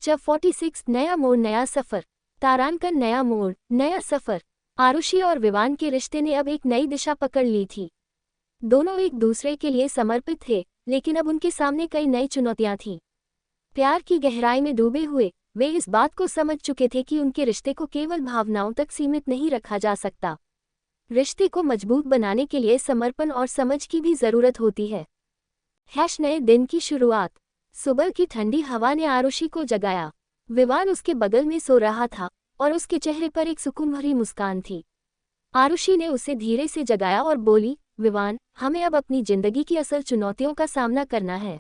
च 46 नया मोड़ नया सफर। तारांकन नया मोड़ नया सफर। आरुषि और विवान के रिश्ते ने अब एक नई दिशा पकड़ ली थी। दोनों एक दूसरे के लिए समर्पित थे, लेकिन अब उनके सामने कई नई चुनौतियां थीं। प्यार की गहराई में डूबे हुए वे इस बात को समझ चुके थे कि उनके रिश्ते को केवल भावनाओं तक सीमित नहीं रखा जा सकता। रिश्ते को मजबूत बनाने के लिए समर्पण और समझ की भी जरूरत होती है। नए दिन की शुरुआत। सुबह की ठंडी हवा ने आरुषि को जगाया। विवान उसके बगल में सो रहा था और उसके चेहरे पर एक सुकून भरी मुस्कान थी। आरुषि ने उसे धीरे से जगाया और बोली, विवान, हमें अब अपनी जिंदगी की असल चुनौतियों का सामना करना है।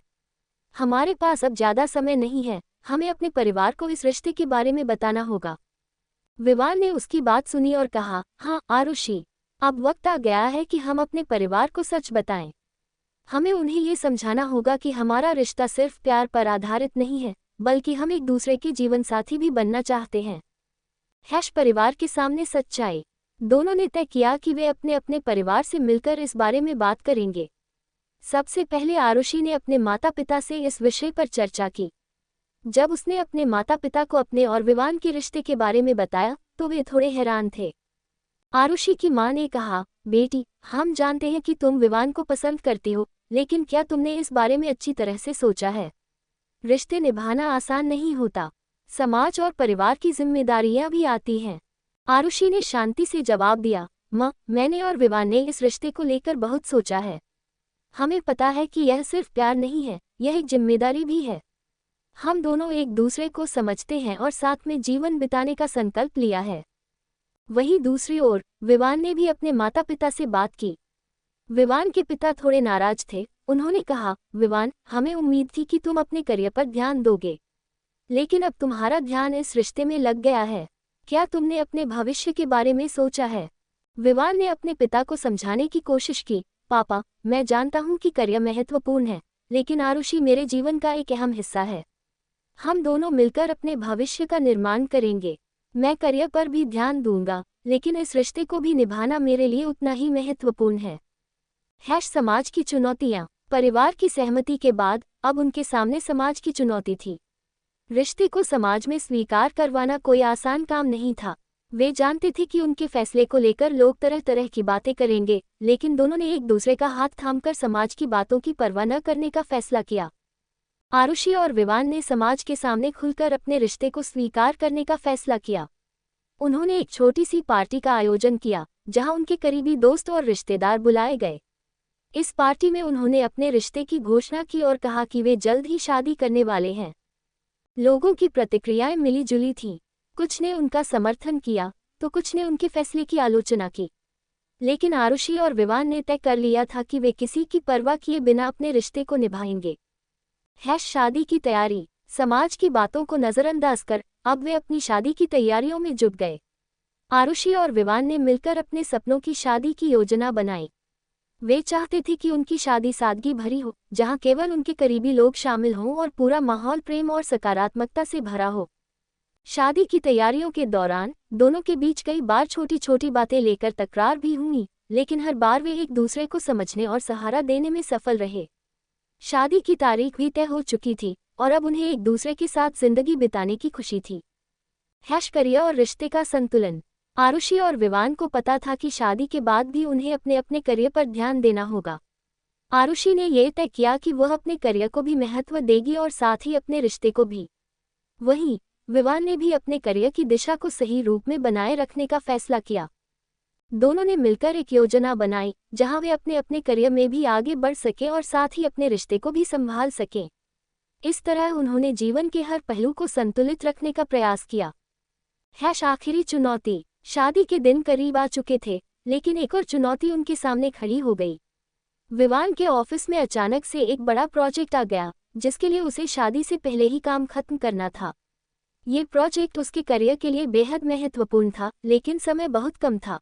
हमारे पास अब ज्यादा समय नहीं है, हमें अपने परिवार को इस रिश्ते के बारे में बताना होगा। विवान ने उसकी बात सुनी और कहा, हाँ आरुषि, अब वक्त आ गया है कि हम अपने परिवार को सच बताएं। हमें उन्हें ये समझाना होगा कि हमारा रिश्ता सिर्फ प्यार पर आधारित नहीं है, बल्कि हम एक दूसरे के जीवन साथी भी बनना चाहते हैं। परिवार के सामने सच्चाई। दोनों ने तय किया कि वे अपने अपने परिवार से मिलकर इस बारे में बात करेंगे। सबसे पहले आरुषि ने अपने माता पिता से इस विषय पर चर्चा की। जब उसने अपने माता पिता को अपने और विवान के रिश्ते के बारे में बताया तो वे थोड़े हैरान थे। आरुषि की मां ने कहा, बेटी, हम जानते हैं कि तुम विवान को पसंद करती हो, लेकिन क्या तुमने इस बारे में अच्छी तरह से सोचा है? रिश्ते निभाना आसान नहीं होता। समाज और परिवार की जिम्मेदारियां भी आती हैं। आरुषि ने शांति से जवाब दिया, मां, मैंने और विवान ने इस रिश्ते को लेकर बहुत सोचा है। हमें पता है कि यह सिर्फ प्यार नहीं है, यह एक जिम्मेदारी भी है। हम दोनों एक दूसरे को समझते हैं और साथ में जीवन बिताने का संकल्प लिया है। वहीं दूसरी ओर विवान ने भी अपने माता पिता से बात की। विवान के पिता थोड़े नाराज थे। उन्होंने कहा, विवान, हमें उम्मीद थी कि तुम अपने करियर पर ध्यान दोगे, लेकिन अब तुम्हारा ध्यान इस रिश्ते में लग गया है। क्या तुमने अपने भविष्य के बारे में सोचा है? विवान ने अपने पिता को समझाने की कोशिश की, पापा, मैं जानता हूं कि करियर महत्वपूर्ण है, लेकिन आरुषि मेरे जीवन का एक अहम हिस्सा है। हम दोनों मिलकर अपने भविष्य का निर्माण करेंगे। मैं करियर पर भी ध्यान दूंगा, लेकिन इस रिश्ते को भी निभाना मेरे लिए उतना ही महत्वपूर्ण है। समाज की चुनौतियां। परिवार की सहमति के बाद अब उनके सामने समाज की चुनौती थी। रिश्ते को समाज में स्वीकार करवाना कोई आसान काम नहीं था। वे जानते थे कि उनके फैसले को लेकर लोग तरह तरह की बातें करेंगे, लेकिन दोनों ने एक दूसरे का हाथ थामकर समाज की बातों की परवाह न करने का फैसला किया। आरुषि और विवान ने समाज के सामने खुलकर अपने रिश्ते को स्वीकार करने का फैसला किया। उन्होंने एक छोटी सी पार्टी का आयोजन किया, जहां उनके करीबी दोस्त और रिश्तेदार बुलाए गए। इस पार्टी में उन्होंने अपने रिश्ते की घोषणा की और कहा कि वे जल्द ही शादी करने वाले हैं। लोगों की प्रतिक्रियाएं मिली जुली थीं। कुछ ने उनका समर्थन किया तो कुछ ने उनके फैसले की आलोचना की, लेकिन आरुषि और विवान ने तय कर लिया था कि वे किसी की परवाह किए बिना अपने रिश्ते को निभाएंगे। शादी की तैयारी। समाज की बातों को नजरअंदाज कर अब वे अपनी शादी की तैयारियों में जुट गए। आरुषि और विवान ने मिलकर अपने सपनों की शादी की योजना बनाई। वे चाहते थे कि उनकी शादी सादगी भरी हो, जहां केवल उनके करीबी लोग शामिल हों और पूरा माहौल प्रेम और सकारात्मकता से भरा हो। शादी की तैयारियों के दौरान दोनों के बीच कई बार छोटी छोटी बातें लेकर तकरार भी हुई, लेकिन हर बार वे एक दूसरे को समझने और सहारा देने में सफल रहे। शादी की तारीख भी तय हो चुकी थी और अब उन्हें एक दूसरे के साथ जिंदगी बिताने की खुशी थी। करियर और रिश्ते का संतुलन। आरुषि और विवान को पता था कि शादी के बाद भी उन्हें अपने अपने करियर पर ध्यान देना होगा। आरुषि ने यह तय किया कि वह अपने करियर को भी महत्व देगी और साथ ही अपने रिश्ते को भी। वहीं विवान ने भी अपने करियर की दिशा को सही रूप में बनाए रखने का फैसला किया। दोनों ने मिलकर एक योजना बनाई जहां वे अपने अपने करियर में भी आगे बढ़ सकें और साथ ही अपने रिश्ते को भी संभाल सकें। इस तरह उन्होंने जीवन के हर पहलू को संतुलित रखने का प्रयास किया। आखिरी चुनौती। शादी के दिन करीब आ चुके थे, लेकिन एक और चुनौती उनके सामने खड़ी हो गई। विवान के ऑफिस में अचानक से एक बड़ा प्रोजेक्ट आ गया, जिसके लिए उसे शादी से पहले ही काम खत्म करना था। ये प्रोजेक्ट उसके करियर के लिए बेहद महत्वपूर्ण था, लेकिन समय बहुत कम था।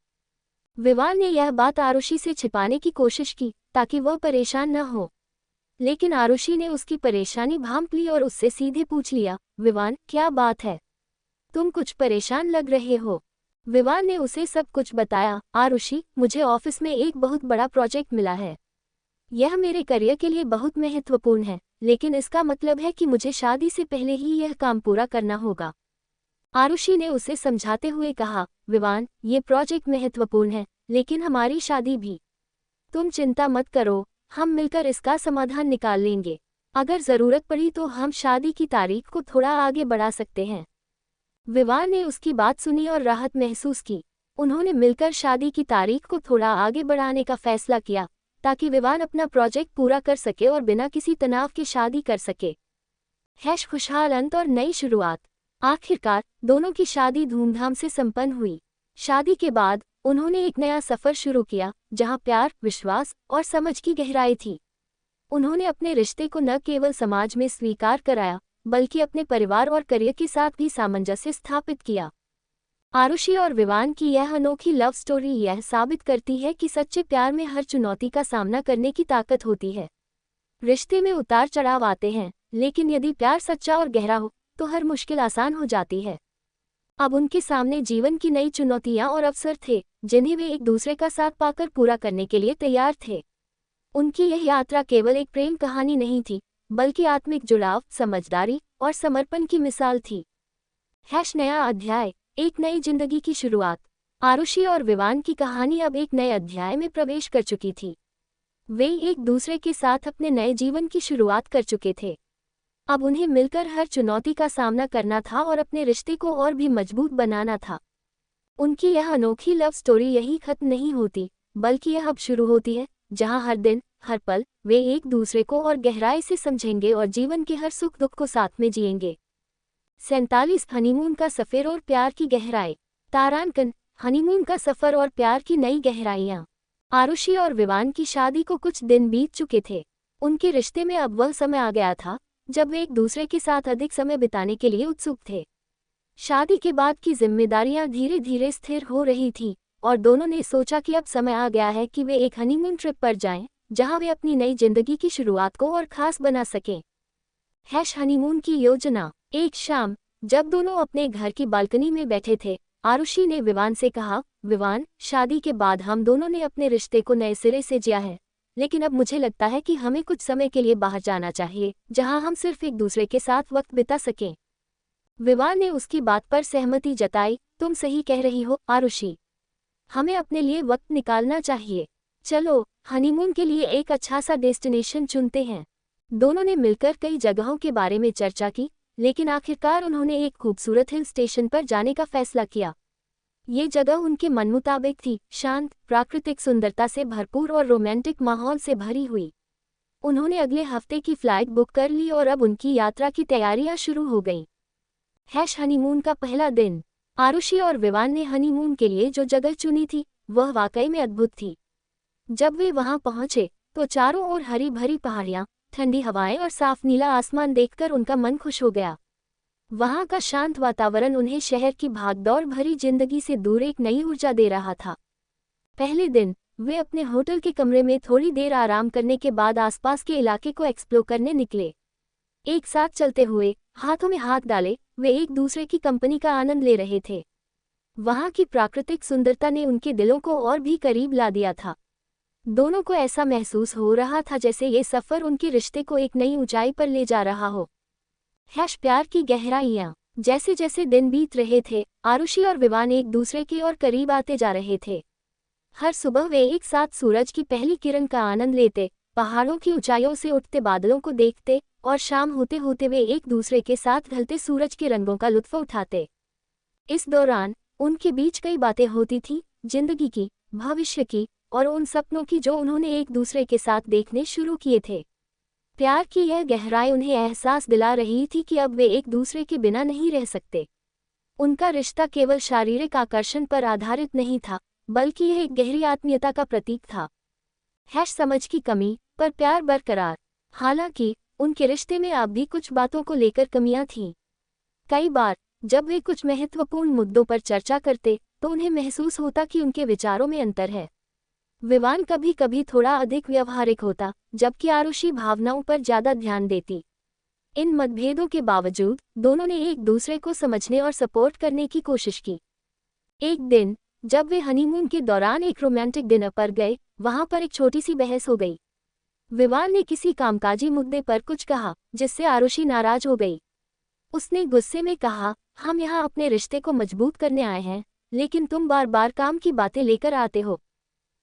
विवान ने यह बात आरुषि से छिपाने की कोशिश की ताकि वह परेशान न हो, लेकिन आरुषि ने उसकी परेशानी भांप ली और उससे सीधे पूछ लिया, विवान, क्या बात है? तुम कुछ परेशान लग रहे हो। विवान ने उसे सब कुछ बताया। आरुषि, मुझे ऑफिस में एक बहुत बड़ा प्रोजेक्ट मिला है। यह मेरे करियर के लिए बहुत महत्वपूर्ण है, लेकिन इसका मतलब है कि मुझे शादी से पहले ही यह काम पूरा करना होगा। आरुषि ने उसे समझाते हुए कहा, विवान, ये प्रोजेक्ट महत्वपूर्ण है, लेकिन हमारी शादी भी। तुम चिंता मत करो, हम मिलकर इसका समाधान निकाल लेंगे। अगर जरूरत पड़ी तो हम शादी की तारीख को थोड़ा आगे बढ़ा सकते हैं। विवान ने उसकी बात सुनी और राहत महसूस की। उन्होंने मिलकर शादी की तारीख को थोड़ा आगे बढ़ाने का फैसला किया, ताकि विवान अपना प्रोजेक्ट पूरा कर सके और बिना किसी तनाव के शादी कर सके। खुशहाल अंत और नई शुरुआत। आखिरकार दोनों की शादी धूमधाम से संपन्न हुई। शादी के बाद उन्होंने एक नया सफर शुरू किया, जहां प्यार, विश्वास और समझ की गहराई थी। उन्होंने अपने रिश्ते को न केवल समाज में स्वीकार कराया, बल्कि अपने परिवार और करियर के साथ भी सामंजस्य स्थापित किया। आरुषि और विवान की यह अनोखी लव स्टोरी यह साबित करती है कि सच्चे प्यार में हर चुनौती का सामना करने की ताकत होती है। रिश्ते में उतार चढ़ाव आते हैं, लेकिन यदि प्यार सच्चा और गहरा हो तो हर मुश्किल आसान हो जाती है। अब उनके सामने जीवन की नई चुनौतियां और अवसर थे, जिन्हें वे एक दूसरे का साथ पाकर पूरा करने के लिए तैयार थे। उनकी यह यात्रा केवल एक प्रेम कहानी नहीं थी, बल्कि आत्मिक जुड़ाव, समझदारी और समर्पण की मिसाल थी। नया अध्याय, एक नई जिंदगी की शुरुआत। आरुषि और विवान की कहानी अब एक नए अध्याय में प्रवेश कर चुकी थी। वे एक दूसरे के साथ अपने नए जीवन की शुरुआत कर चुके थे। अब उन्हें मिलकर हर चुनौती का सामना करना था और अपने रिश्ते को और भी मजबूत बनाना था। उनकी यह अनोखी लव स्टोरी यही खत्म नहीं होती, बल्कि यह अब शुरू होती है, जहां हर दिन, हर पल वे एक दूसरे को और गहराई से समझेंगे और जीवन के हर सुख दुख को साथ में जिएंगे। 47 हनीमून का सफर और प्यार की गहराई। तारांकन, हनीमून का सफर और प्यार की नई गहराइयां। आरुषि और विवान की शादी को कुछ दिन बीत चुके थे। उनके रिश्ते में अब वह समय आ गया था जब वे एक दूसरे के साथ अधिक समय बिताने के लिए उत्सुक थे। शादी के बाद की जिम्मेदारियां धीरे धीरे स्थिर हो रही थीं, और दोनों ने सोचा कि अब समय आ गया है कि वे एक हनीमून ट्रिप पर जाएं, जहां वे अपनी नई जिंदगी की शुरुआत को और खास बना सकें। हनीमून की योजना। एक शाम, जब दोनों अपने घर की बालकनी में बैठे थे, आरुषि ने विवान से कहा, विवान, शादी के बाद हम दोनों ने अपने रिश्ते को नए सिरे से जिया है, लेकिन अब मुझे लगता है कि हमें कुछ समय के लिए बाहर जाना चाहिए, जहां हम सिर्फ एक दूसरे के साथ वक्त बिता सकें। विवान ने उसकी बात पर सहमति जताई, तुम सही कह रही हो, आरुषि। हमें अपने लिए वक्त निकालना चाहिए। चलो, हनीमून के लिए एक अच्छा सा डेस्टिनेशन चुनते हैं। दोनों ने मिलकर कई जगहों के बारे में चर्चा की, लेकिन आखिरकार उन्होंने एक खूबसूरत हिल स्टेशन पर जाने का फैसला किया। ये जगह उनके मन मुताबिक थी, शांत, प्राकृतिक सुंदरता से भरपूर और रोमांटिक माहौल से भरी हुई। उन्होंने अगले हफ्ते की फ्लाइट बुक कर ली और अब उनकी यात्रा की तैयारियां शुरू हो गईं। हनीमून का पहला दिन। आरुषि और विवान ने हनीमून के लिए जो जगह चुनी थी, वह वाकई में अद्भुत थी। जब वे वहां पहुंचे तो चारों ओर हरी भरी पहाड़ियां, ठंडी हवाएं और साफ नीला आसमान देखकर उनका मन खुश हो गया। वहां का शांत वातावरण उन्हें शहर की भागदौड़ भरी जिंदगी से दूर एक नई ऊर्जा दे रहा था। पहले दिन वे अपने होटल के कमरे में थोड़ी देर आराम करने के बाद आसपास के इलाके को एक्सप्लोर करने निकले। एक साथ चलते हुए, हाथों में हाथ डाले, वे एक दूसरे की कंपनी का आनंद ले रहे थे। वहां की प्राकृतिक सुंदरता ने उनके दिलों को और भी करीब ला दिया था। दोनों को ऐसा महसूस हो रहा था जैसे ये सफर उनके रिश्ते को एक नई ऊंचाई पर ले जा रहा हो। प्यार की गहराइयां। जैसे जैसे दिन बीत रहे थे, आरुषि और विवान एक दूसरे के और करीब आते जा रहे थे। हर सुबह वे एक साथ सूरज की पहली किरण का आनंद लेते, पहाड़ों की ऊंचाइयों से उठते बादलों को देखते, और शाम होते होते वे एक दूसरे के साथ ढलते सूरज के रंगों का लुत्फ उठाते। इस दौरान उनके बीच कई बातें होती थीं, जिंदगी की, भविष्य की और उन सपनों की जो उन्होंने एक दूसरे के साथ देखने शुरू किए थे। प्यार की यह गहराई उन्हें एहसास दिला रही थी कि अब वे एक दूसरे के बिना नहीं रह सकते। उनका रिश्ता केवल शारीरिक आकर्षण पर आधारित नहीं था, बल्कि यह एक गहरी आत्मीयता का प्रतीक था। समझ की कमी पर प्यार बरकरार। हालांकि उनके रिश्ते में अब भी कुछ बातों को लेकर कमियां थीं। कई बार जब वे कुछ महत्वपूर्ण मुद्दों पर चर्चा करते तो उन्हें महसूस होता कि उनके विचारों में अंतर है। विवान कभी कभी थोड़ा अधिक व्यवहारिक होता, जबकि आरुषि भावनाओं पर ज्यादा ध्यान देती। इन मतभेदों के बावजूद दोनों ने एक दूसरे को समझने और सपोर्ट करने की कोशिश की। एक दिन जब वे हनीमून के दौरान एक रोमांटिक डिनर पर गए, वहां पर एक छोटी सी बहस हो गई। विवान ने किसी कामकाजी मुद्दे पर कुछ कहा जिससे आरुषि नाराज हो गई। उसने गुस्से में कहा, हम यहाँ अपने रिश्ते को मजबूत करने आए हैं, लेकिन तुम बार बार काम की बातें लेकर आते हो।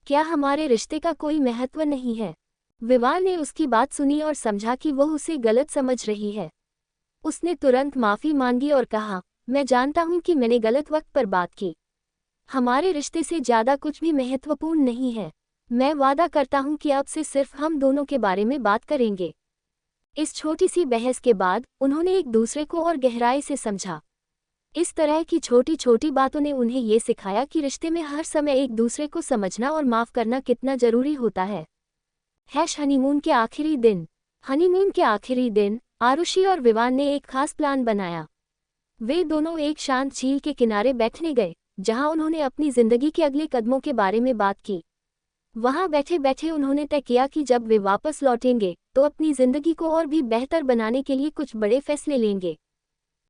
क्या हमारे रिश्ते का कोई महत्व नहीं है? विवान ने उसकी बात सुनी और समझा कि वह उसे गलत समझ रही है। उसने तुरंत माफी मांगी और कहा, मैं जानता हूँ कि मैंने गलत वक्त पर बात की। हमारे रिश्ते से ज्यादा कुछ भी महत्वपूर्ण नहीं है। मैं वादा करता हूँ कि अब से सिर्फ हम दोनों के बारे में बात करेंगे। इस छोटी सी बहस के बाद उन्होंने एक दूसरे को और गहराई से समझा। इस तरह की छोटी छोटी बातों ने उन्हें ये सिखाया कि रिश्ते में हर समय एक दूसरे को समझना और माफ करना कितना जरूरी होता है। हनीमून के आखिरी दिन। हनीमून के आखिरी दिन आरुषि और विवान ने एक खास प्लान बनाया। वे दोनों एक शांत झील के किनारे बैठने गए, जहां उन्होंने अपनी जिंदगी के अगले कदमों के बारे में बात की। वहां बैठे बैठे उन्होंने तय किया कि जब वे वापस लौटेंगे तो अपनी जिंदगी को और भी बेहतर बनाने के लिए कुछ बड़े फैसले लेंगे।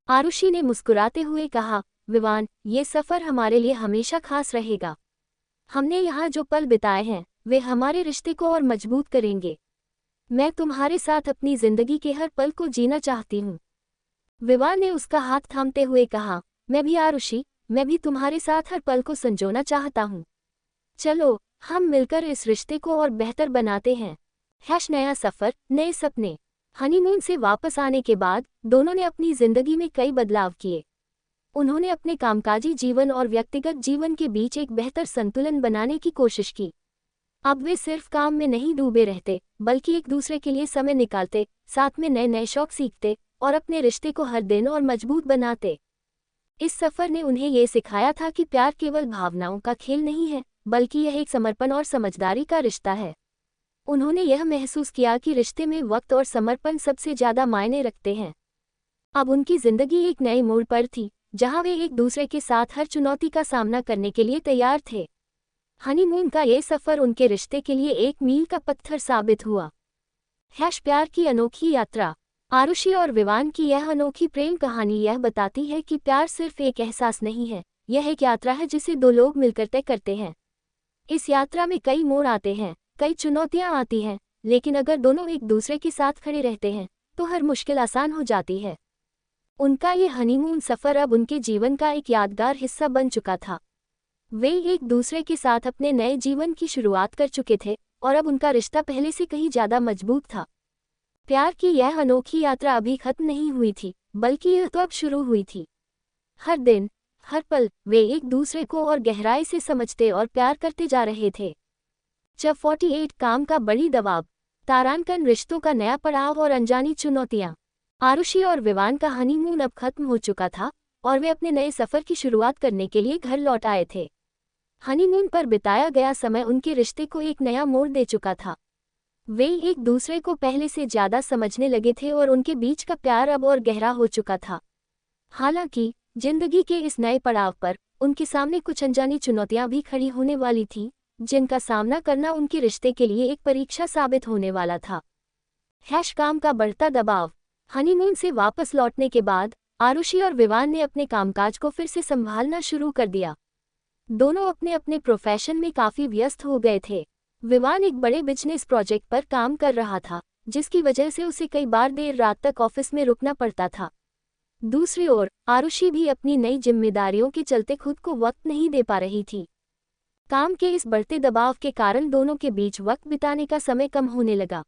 आरुषि ने मुस्कुराते हुए कहा, विवान, ये सफ़र हमारे लिए हमेशा खास रहेगा। हमने यहाँ जो पल बिताए हैं वे हमारे रिश्ते को और मजबूत करेंगे। मैं तुम्हारे साथ अपनी जिंदगी के हर पल को जीना चाहती हूँ। विवान ने उसका हाथ थामते हुए कहा, मैं भी आरुषि, मैं भी तुम्हारे साथ हर पल को संजोना चाहता हूँ। चलो हम मिलकर इस रिश्ते को और बेहतर बनाते हैं। नया सफ़र, नए सपने। हनीमून से वापस आने के बाद दोनों ने अपनी जिंदगी में कई बदलाव किए। उन्होंने अपने कामकाजी जीवन और व्यक्तिगत जीवन के बीच एक बेहतर संतुलन बनाने की कोशिश की। अब वे सिर्फ काम में नहीं डूबे रहते, बल्कि एक दूसरे के लिए समय निकालते, साथ में नए नए शौक सीखते और अपने रिश्ते को हर दिन और मजबूत बनाते। इस सफ़र ने उन्हें ये सिखाया था कि प्यार केवल भावनाओं का खेल नहीं है, बल्कि यह एक समर्पण और समझदारी का रिश्ता है। उन्होंने यह महसूस किया कि रिश्ते में वक्त और समर्पण सबसे ज़्यादा मायने रखते हैं। अब उनकी जिंदगी एक नए मोड़ पर थी, जहां वे एक दूसरे के साथ हर चुनौती का सामना करने के लिए तैयार थे। हनीमून का ये सफ़र उनके रिश्ते के लिए एक मील का पत्थर साबित हुआ। प्यार की अनोखी यात्रा। आरुषि और विवान की यह अनोखी प्रेम कहानी यह बताती है कि प्यार सिर्फ एक एहसास नहीं है, यह एक यात्रा है जिसे दो लोग मिलकर तय करते हैं। इस यात्रा में कई मोड़ आते हैं, कई चुनौतियां आती हैं, लेकिन अगर दोनों एक दूसरे के साथ खड़े रहते हैं तो हर मुश्किल आसान हो जाती है। उनका ये हनीमून सफ़र अब उनके जीवन का एक यादगार हिस्सा बन चुका था। वे एक दूसरे के साथ अपने नए जीवन की शुरुआत कर चुके थे और अब उनका रिश्ता पहले से कहीं ज़्यादा मजबूत था। प्यार की यह अनोखी यात्रा अभी खत्म नहीं हुई थी, बल्कि यह तो अब शुरू हुई थी। हर दिन, हर पल वे एक दूसरे को और गहराई से समझते और प्यार करते जा रहे थे। जब 48 काम का बड़ी दबाव, तारांकन, रिश्तों का नया पड़ाव और अनजानी चुनौतियां। आरुषि और विवान का हनीमून अब खत्म हो चुका था और वे अपने नए सफ़र की शुरुआत करने के लिए घर लौट आए थे। हनीमून पर बिताया गया समय उनके रिश्ते को एक नया मोड़ दे चुका था। वे एक दूसरे को पहले से ज़्यादा समझने लगे थे और उनके बीच का प्यार अब और गहरा हो चुका था। हालांकि जिंदगी के इस नए पड़ाव पर उनके सामने कुछ अनजानी चुनौतियां भी खड़ी होने वाली थीं, जिनका सामना करना उनके रिश्ते के लिए एक परीक्षा साबित होने वाला था। काम का बढ़ता दबाव। हनीमून से वापस लौटने के बाद आरुषि और विवान ने अपने कामकाज को फिर से संभालना शुरू कर दिया। दोनों अपने अपने प्रोफेशन में काफ़ी व्यस्त हो गए थे। विवान एक बड़े बिजनेस प्रोजेक्ट पर काम कर रहा था, जिसकी वजह से उसे कई बार देर रात तक ऑफिस में रुकना पड़ता था। दूसरी ओर आरुषि भी अपनी नई जिम्मेदारियों के चलते खुद को वक्त नहीं दे पा रही थी। काम के इस बढ़ते दबाव के कारण दोनों के बीच वक्त बिताने का समय कम होने लगा।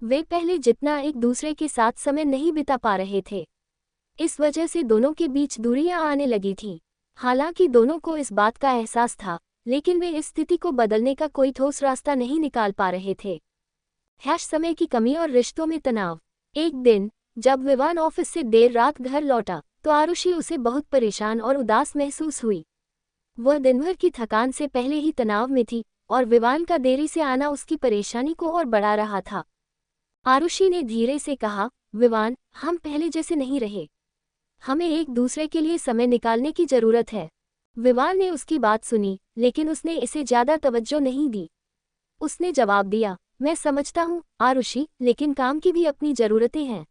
वे पहले जितना एक दूसरे के साथ समय नहीं बिता पा रहे थे। इस वजह से दोनों के बीच दूरियां आने लगी थीं। हालांकि दोनों को इस बात का एहसास था, लेकिन वे इस स्थिति को बदलने का कोई ठोस रास्ता नहीं निकाल पा रहे थे। समय की कमी और रिश्तों में तनाव। एक दिन जब विवान ऑफिस से देर रात घर लौटा तो आरुषि उसे बहुत परेशान और उदास महसूस हुई। वह दिनभर की थकान से पहले ही तनाव में थी और विवान का देरी से आना उसकी परेशानी को और बढ़ा रहा था। आरुषि ने धीरे से कहा, विवान, हम पहले जैसे नहीं रहे। हमें एक दूसरे के लिए समय निकालने की जरूरत है। विवान ने उसकी बात सुनी, लेकिन उसने इसे ज्यादा तवज्जो नहीं दी। उसने जवाब दिया, मैं समझता हूँ आरुषि, लेकिन काम की भी अपनी जरूरतें हैं।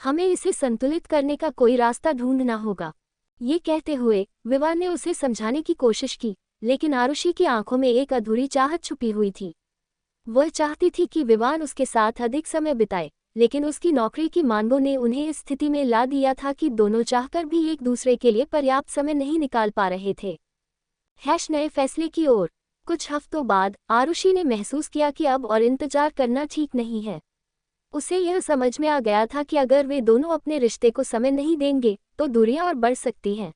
हमें इसे संतुलित करने का कोई रास्ता ढूंढना होगा। ये कहते हुए विवान ने उसे समझाने की कोशिश की, लेकिन आरुषि की आंखों में एक अधूरी चाहत छुपी हुई थी। वह चाहती थी कि विवान उसके साथ अधिक समय बिताए, लेकिन उसकी नौकरी की मांगों ने उन्हें इस स्थिति में ला दिया था कि दोनों चाहकर भी एक दूसरे के लिए पर्याप्त समय नहीं निकाल पा रहे थे। नए फैसले की ओर। कुछ हफ्तों बाद आरुषि ने महसूस किया कि अब और इंतजार करना ठीक नहीं है। उसे यह समझ में आ गया था कि अगर वे दोनों अपने रिश्ते को समय नहीं देंगे तो दूरियां और बढ़ सकती हैं।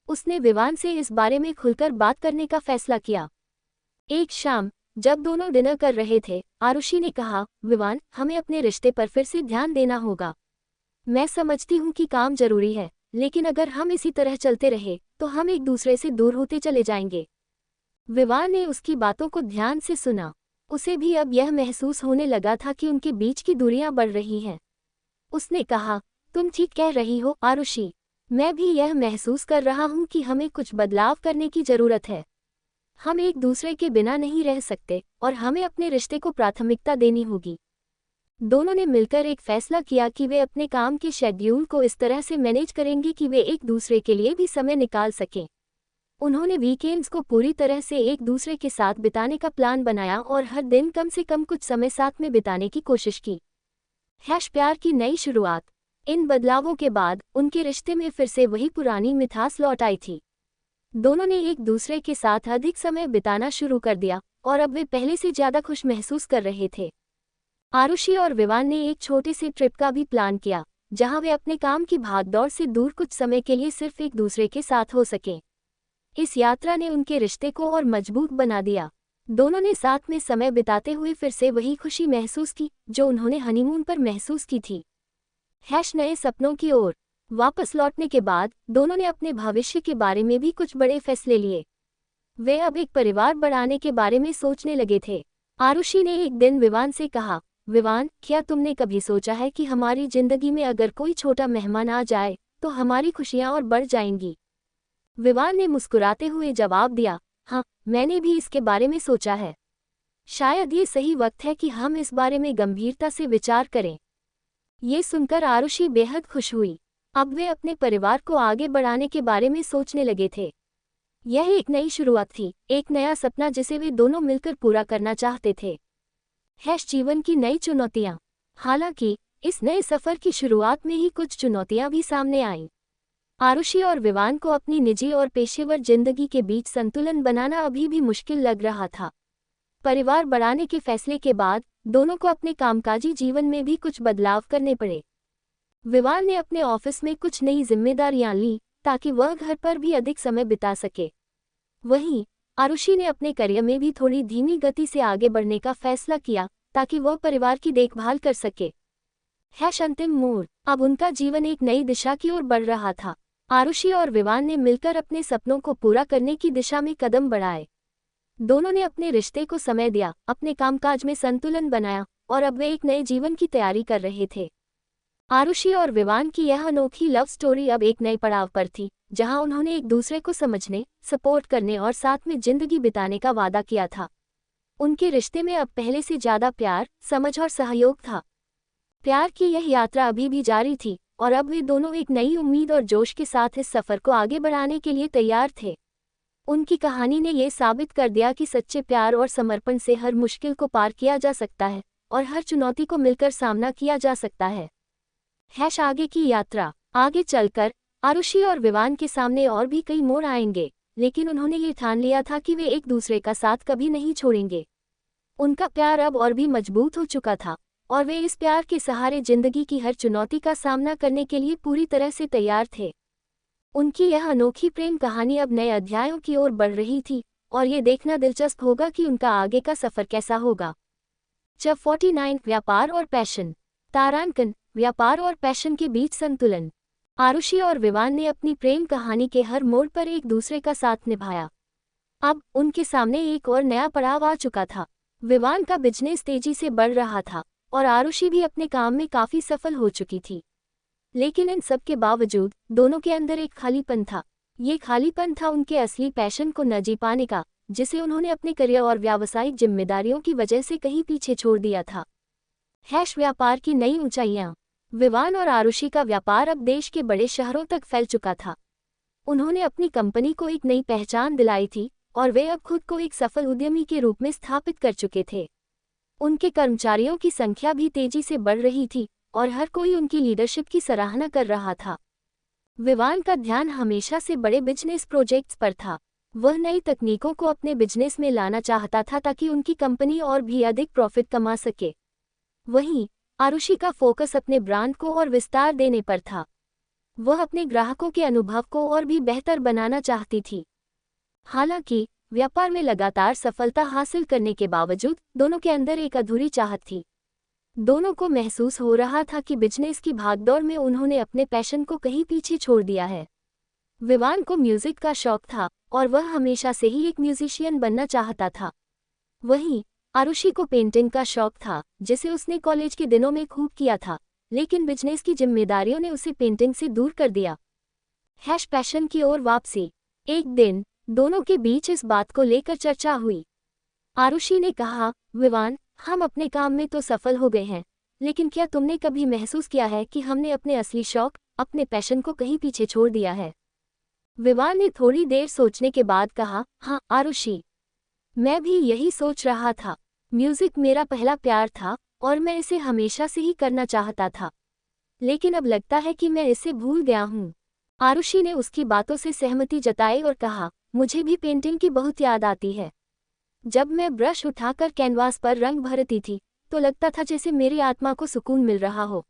उसने विवान से इस बारे में खुलकर बात करने का फैसला किया। एक शाम जब दोनों डिनर कर रहे थे, आरुषि ने कहा, विवान, हमें अपने रिश्ते पर फिर से ध्यान देना होगा। मैं समझती हूँ कि काम जरूरी है, लेकिन अगर हम इसी तरह चलते रहे तो हम एक दूसरे से दूर होते चले जाएंगे। विवान ने उसकी बातों को ध्यान से सुना। उसे भी अब यह महसूस होने लगा था कि उनके बीच की दूरियां बढ़ रही हैं। उसने कहा, तुम ठीक कह रही हो आरुषि, मैं भी यह महसूस कर रहा हूँ कि हमें कुछ बदलाव करने की जरूरत है। हम एक दूसरे के बिना नहीं रह सकते और हमें अपने रिश्ते को प्राथमिकता देनी होगी। दोनों ने मिलकर एक फैसला किया कि वे अपने काम के शेड्यूल को इस तरह से मैनेज करेंगे कि वे एक दूसरे के लिए भी समय निकाल सकें। उन्होंने वीकेंड्स को पूरी तरह से एक दूसरे के साथ बिताने का प्लान बनाया और हर दिन कम से कम कुछ समय साथ में बिताने की कोशिश की। प्यार की नई शुरुआत। इन बदलावों के बाद उनके रिश्ते में फिर से वही पुरानी मिठास लौट आई थी। दोनों ने एक दूसरे के साथ अधिक समय बिताना शुरू कर दिया और अब वे पहले से ज्यादा खुश महसूस कर रहे थे। आरुषि और विवान ने एक छोटे से ट्रिप का भी प्लान किया, जहां वे अपने काम की भागदौड़ से दूर कुछ समय के लिए सिर्फ एक दूसरे के साथ हो सकें। इस यात्रा ने उनके रिश्ते को और मजबूत बना दिया। दोनों ने साथ में समय बिताते हुए फिर से वही खुशी महसूस की जो उन्होंने हनीमून पर महसूस की थी। नए सपनों की ओर। वापस लौटने के बाद दोनों ने अपने भविष्य के बारे में भी कुछ बड़े फैसले लिए। वे अब एक परिवार बढ़ाने के बारे में सोचने लगे थे। आरुषि ने एक दिन विवान से कहा, विवान, क्या तुमने कभी सोचा है कि हमारी जिंदगी में अगर कोई छोटा मेहमान आ जाए तो हमारी खुशियां और बढ़ जाएंगी? विवान ने मुस्कुराते हुए जवाब दिया, हाँ, मैंने भी इसके बारे में सोचा है। शायद ये सही वक्त है कि हम इस बारे में गंभीरता से विचार करें। ये सुनकर आरुषि बेहद खुश हुई। अब वे अपने परिवार को आगे बढ़ाने के बारे में सोचने लगे थे। यह एक नई शुरुआत थी, एक नया सपना जिसे वे दोनों मिलकर पूरा करना चाहते थे। जीवन की नई चुनौतियां। हालांकि इस नए सफर की शुरुआत में ही कुछ चुनौतियां भी सामने आईं। आरुषि और विवान को अपनी निजी और पेशेवर जिंदगी के बीच संतुलन बनाना अभी भी मुश्किल लग रहा था। परिवार बढ़ाने के फैसले के बाद दोनों को अपने कामकाजी जीवन में भी कुछ बदलाव करने पड़े। विवान ने अपने ऑफिस में कुछ नई जिम्मेदारियां ली ताकि वह घर पर भी अधिक समय बिता सके। वहीं आरुषि ने अपने करियर में भी थोड़ी धीमी गति से आगे बढ़ने का फैसला किया ताकि वह परिवार की देखभाल कर सके। अंतिम मोड़। अब उनका जीवन एक नई दिशा की ओर बढ़ रहा था। आरुषि और विवान ने मिलकर अपने सपनों को पूरा करने की दिशा में कदम बढ़ाए। दोनों ने अपने रिश्ते को समय दिया, अपने कामकाज में संतुलन बनाया और अब वे एक नए जीवन की तैयारी कर रहे थे। आरुषि और विवान की यह अनोखी लव स्टोरी अब एक नए पड़ाव पर थी, जहां उन्होंने एक दूसरे को समझने, सपोर्ट करने और साथ में जिंदगी बिताने का वादा किया था। उनके रिश्ते में अब पहले से ज्यादा प्यार, समझ और सहयोग था। प्यार की यह यात्रा अभी भी जारी थी और अब वे दोनों एक नई उम्मीद और जोश के साथ इस सफर को आगे बढ़ाने के लिए तैयार थे। उनकी कहानी ने यह साबित कर दिया कि सच्चे प्यार और समर्पण से हर मुश्किल को पार किया जा सकता है और हर चुनौती को मिलकर सामना किया जा सकता है। आगे की यात्रा। आगे चलकर आरुषि और विवान के सामने और भी कई मोड़ आएंगे, लेकिन उन्होंने ये ठान लिया था कि वे एक दूसरे का साथ कभी नहीं छोड़ेंगे। उनका प्यार अब और भी मजबूत हो चुका था और वे इस प्यार के सहारे जिंदगी की हर चुनौती का सामना करने के लिए पूरी तरह से तैयार थे। उनकी यह अनोखी प्रेम कहानी अब नए अध्यायों की ओर बढ़ रही थी और ये देखना दिलचस्प होगा कि उनका आगे का सफर कैसा होगा। 49 व्यापार और पैशन। तारांकन। व्यापार और पैशन के बीच संतुलन। आरुषि और विवान ने अपनी प्रेम कहानी के हर मोड़ पर एक दूसरे का साथ निभाया। अब उनके सामने एक और नया पड़ाव आ चुका था। विवान का बिजनेस तेजी से बढ़ रहा था और आरुषि भी अपने काम में काफी सफल हो चुकी थी। लेकिन इन सब के बावजूद दोनों के अंदर एक खालीपन था। ये खालीपन था उनके असली पैशन को न जी पाने का, जिसे उन्होंने अपने करियर और व्यावसायिक जिम्मेदारियों की वजह से कहीं पीछे छोड़ दिया था। व्यापार की नई ऊंचाइयां। विवान और आरुषि का व्यापार अब देश के बड़े शहरों तक फैल चुका था। उन्होंने अपनी कंपनी को एक नई पहचान दिलाई थी और वे अब खुद को एक सफल उद्यमी के रूप में स्थापित कर चुके थे। उनके कर्मचारियों की संख्या भी तेजी से बढ़ रही थी और हर कोई उनकी लीडरशिप की सराहना कर रहा था। विवान का ध्यान हमेशा से बड़े बिजनेस प्रोजेक्ट्स पर था। वह नई तकनीकों को अपने बिजनेस में लाना चाहता था ताकि उनकी कंपनी और भी अधिक प्रॉफिट कमा सके। वहीं आरुषि का फोकस अपने ब्रांड को और विस्तार देने पर था। वह अपने ग्राहकों के अनुभव को और भी बेहतर बनाना चाहती थी। हालांकि व्यापार में लगातार सफलता हासिल करने के बावजूद दोनों के अंदर एक अधूरी चाहत थी। दोनों को महसूस हो रहा था कि बिजनेस की भागदौड़ में उन्होंने अपने पैशन को कहीं पीछे छोड़ दिया है। विवान को म्यूजिक का शौक था और वह हमेशा से ही एक म्यूजिशियन बनना चाहता था। वहीं आरुषि को पेंटिंग का शौक था, जिसे उसने कॉलेज के दिनों में खूब किया था, लेकिन बिजनेस की जिम्मेदारियों ने उसे पेंटिंग से दूर कर दिया। पैशन की ओर वापसी। एक दिन दोनों के बीच इस बात को लेकर चर्चा हुई। आरुषि ने कहा, विवान, हम अपने काम में तो सफल हो गए हैं, लेकिन क्या तुमने कभी महसूस किया है कि हमने अपने असली शौक, अपने पैशन को कहीं पीछे छोड़ दिया है? विवान ने थोड़ी देर सोचने के बाद कहा, हाँ आरुषि, मैं भी यही सोच रहा था। म्यूजिक मेरा पहला प्यार था और मैं इसे हमेशा से ही करना चाहता था, लेकिन अब लगता है कि मैं इसे भूल गया हूँ। आरुषि ने उसकी बातों से सहमति जताई और कहा, मुझे भी पेंटिंग की बहुत याद आती है। जब मैं ब्रश उठाकर कैनवास पर रंग भरती थी तो लगता था जैसे मेरी आत्मा को सुकून मिल रहा हो।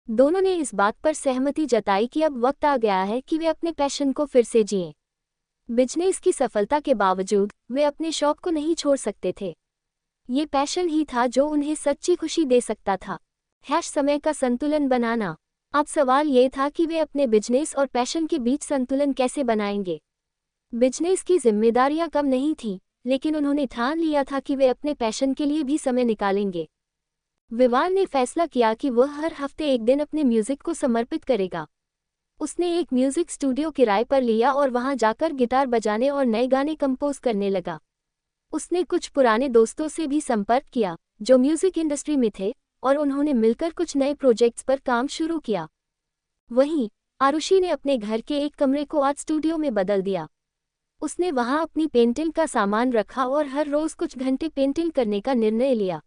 दोनों ने इस बात पर सहमति जताई कि अब वक्त आ गया है कि वे अपने पैशन को फिर से जिएं। बिजनेस की सफलता के बावजूद वे अपने शौक को नहीं छोड़ सकते थे। ये पैशन ही था जो उन्हें सच्ची खुशी दे सकता था। समय का संतुलन बनाना। अब सवाल ये था कि वे अपने बिजनेस और पैशन के बीच संतुलन कैसे बनाएंगे। बिजनेस की जिम्मेदारियां कम नहीं थीं, लेकिन उन्होंने ठान लिया था कि वे अपने पैशन के लिए भी समय निकालेंगे। विवान ने फैसला किया कि वह हर हफ्ते एक दिन अपने म्यूजिक को समर्पित करेगा। उसने एक म्यूजिक स्टूडियो किराए पर लिया और वहां जाकर गिटार बजाने और नए गाने कंपोज करने लगा। उसने कुछ पुराने दोस्तों से भी संपर्क किया जो म्यूजिक इंडस्ट्री में थे और उन्होंने मिलकर कुछ नए प्रोजेक्ट्स पर काम शुरू किया। वहीं आरुषि ने अपने घर के एक कमरे को आर्ट स्टूडियो में बदल दिया। उसने वहां अपनी पेंटिंग का सामान रखा और हर रोज कुछ घंटे पेंटिंग करने का निर्णय लिया।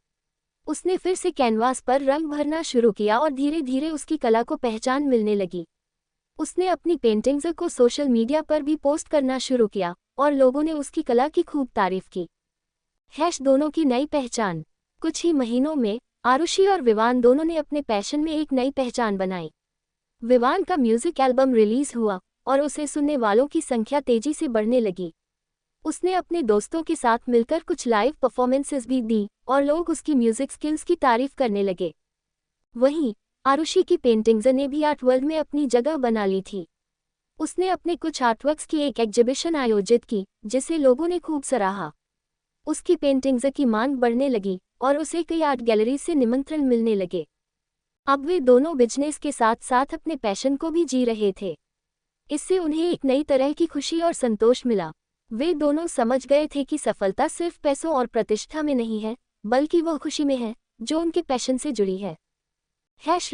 उसने फिर से कैनवास पर रंग भरना शुरू किया और धीरे धीरे उसकी कला को पहचान मिलने लगी। उसने अपनी पेंटिंग्स को सोशल मीडिया पर भी पोस्ट करना शुरू किया और लोगों ने उसकी कला की खूब तारीफ की। दोनों की नई पहचान। कुछ ही महीनों में आरुषि और विवान दोनों ने अपने पैशन में एक नई पहचान बनाई। विवान का म्यूजिक एल्बम रिलीज हुआ और उसे सुनने वालों की संख्या तेजी से बढ़ने लगी। उसने अपने दोस्तों के साथ मिलकर कुछ लाइव परफॉर्मेंसेस भी दी और लोग उसकी म्यूजिक स्किल्स की तारीफ करने लगे। वहीं आरुषि की पेंटिंग्स ने भी आर्ट वर्ल्ड में अपनी जगह बना ली थी। उसने अपने कुछ आर्टवर्क्स की एक एग्जीबिशन आयोजित की जिसे लोगों ने खूब सराहा। उसकी पेंटिंग्स की मांग बढ़ने लगी और उसे कई आर्ट गैलरी से निमंत्रण मिलने लगे। अब वे दोनों बिजनेस के साथ साथ अपने पैशन को भी जी रहे थे। इससे उन्हें एक नई तरह की खुशी और संतोष मिला। वे दोनों समझ गए थे कि सफलता सिर्फ पैसों और प्रतिष्ठा में नहीं है, बल्कि वो खुशी में है जो उनके पैशन से जुड़ी है।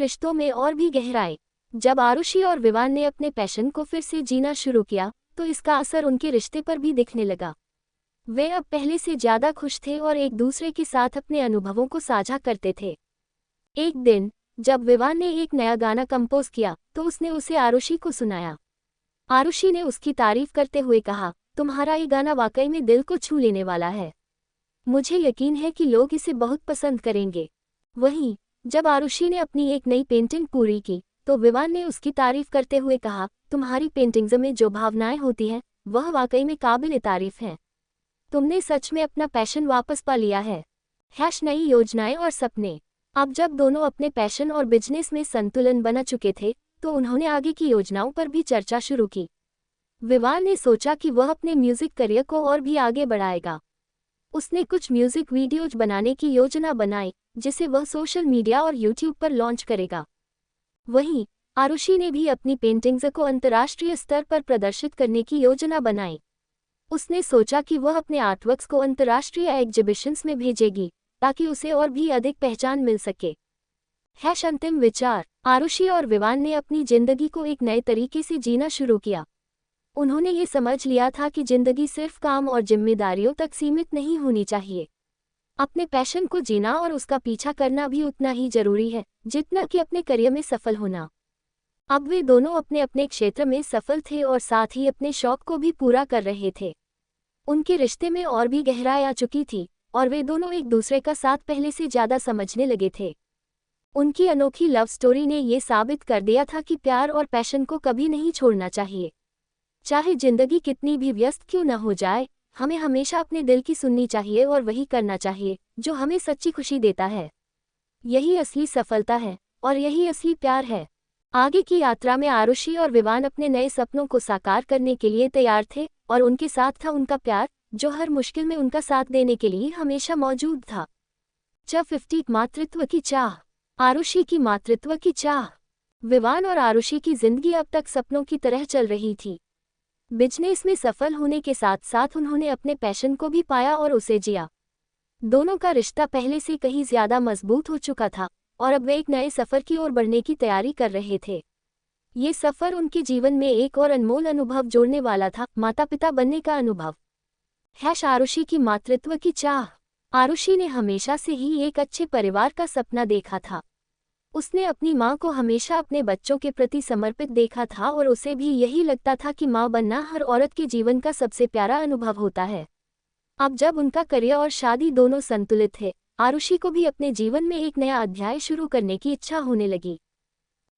रिश्तों में और भी गहराई। जब आरुषि और विवान ने अपने पैशन को फिर से जीना शुरू किया तो इसका असर उनके रिश्ते पर भी दिखने लगा। वे अब पहले से ज्यादा खुश थे और एक दूसरे के साथ अपने अनुभवों को साझा करते थे। एक दिन जब विवान ने एक नया गाना कंपोज किया तो उसने उसे आरुषि को सुनाया। आरुषि ने उसकी तारीफ करते हुए कहा, तुम्हारा ये गाना वाकई में दिल को छू लेने वाला है। मुझे यकीन है कि लोग इसे बहुत पसंद करेंगे। वहीं जब आरुषि ने अपनी एक नई पेंटिंग पूरी की तो विवान ने उसकी तारीफ करते हुए कहा, तुम्हारी पेंटिंग्स में जो भावनाएं होती हैं वह वाकई में काबिल तारीफ हैं। तुमने सच में अपना पैशन वापस पा लिया है। नई योजनाएं और सपने। अब जब दोनों अपने पैशन और बिजनेस में संतुलन बना चुके थे तो उन्होंने आगे की योजनाओं पर भी चर्चा शुरू की। विवान ने सोचा कि वह अपने म्यूजिक करियर को और भी आगे बढ़ाएगा। उसने कुछ म्यूजिक वीडियोज बनाने की योजना बनाई जिसे वह सोशल मीडिया और यूट्यूब पर लॉन्च करेगा। वहीं आरुषि ने भी अपनी पेंटिंग्स को अंतर्राष्ट्रीय स्तर पर प्रदर्शित करने की योजना बनाई। उसने सोचा कि वह अपने आर्टवर्क्स को अंतर्राष्ट्रीय एग्जीबिशंस में भेजेगी ताकि उसे और भी अधिक पहचान मिल सके। अंतिम विचार। आरुषि और विवान ने अपनी जिंदगी को एक नए तरीके से जीना शुरू किया। उन्होंने ये समझ लिया था कि जिंदगी सिर्फ काम और जिम्मेदारियों तक सीमित नहीं होनी चाहिए। अपने पैशन को जीना और उसका पीछा करना भी उतना ही जरूरी है जितना कि अपने करियर में सफल होना। अब वे दोनों अपने अपने क्षेत्र में सफल थे और साथ ही अपने शौक को भी पूरा कर रहे थे। उनके रिश्ते में और भी गहराई आ चुकी थी और वे दोनों एक दूसरे का साथ पहले से ज्यादा समझने लगे थे। उनकी अनोखी लव स्टोरी ने ये साबित कर दिया था कि प्यार और पैशन को कभी नहीं छोड़ना चाहिए। चाहे जिंदगी कितनी भी व्यस्त क्यों न हो जाए, हमें हमेशा अपने दिल की सुननी चाहिए और वही करना चाहिए जो हमें सच्ची खुशी देता है। यही असली सफलता है और यही असली प्यार है। आगे की यात्रा में आरुषि और विवान अपने नए सपनों को साकार करने के लिए तैयार थे और उनके साथ था उनका प्यार, जो हर मुश्किल में उनका साथ देने के लिए हमेशा मौजूद था। 50 मातृत्व की चाह। आरुषि की मातृत्व की चाह। विवान और आरुषि की जिंदगी अब तक सपनों की तरह चल रही थी। बिजनेस में सफल होने के साथ साथ उन्होंने अपने पैशन को भी पाया और उसे जिया। दोनों का रिश्ता पहले से कहीं ज्यादा मजबूत हो चुका था और अब वे एक नए सफर की ओर बढ़ने की तैयारी कर रहे थे। ये सफर उनके जीवन में एक और अनमोल अनुभव जोड़ने वाला था, माता पिता बनने का अनुभव। आरुषि की मातृत्व की चाह। आरुषि ने हमेशा से ही एक अच्छे परिवार का सपना देखा था। उसने अपनी माँ को हमेशा अपने बच्चों के प्रति समर्पित देखा था और उसे भी यही लगता था कि माँ बनना हर औरत के जीवन का सबसे प्यारा अनुभव होता है। अब जब उनका करियर और शादी दोनों संतुलित थे, आरुषि को भी अपने जीवन में एक नया अध्याय शुरू करने की इच्छा होने लगी।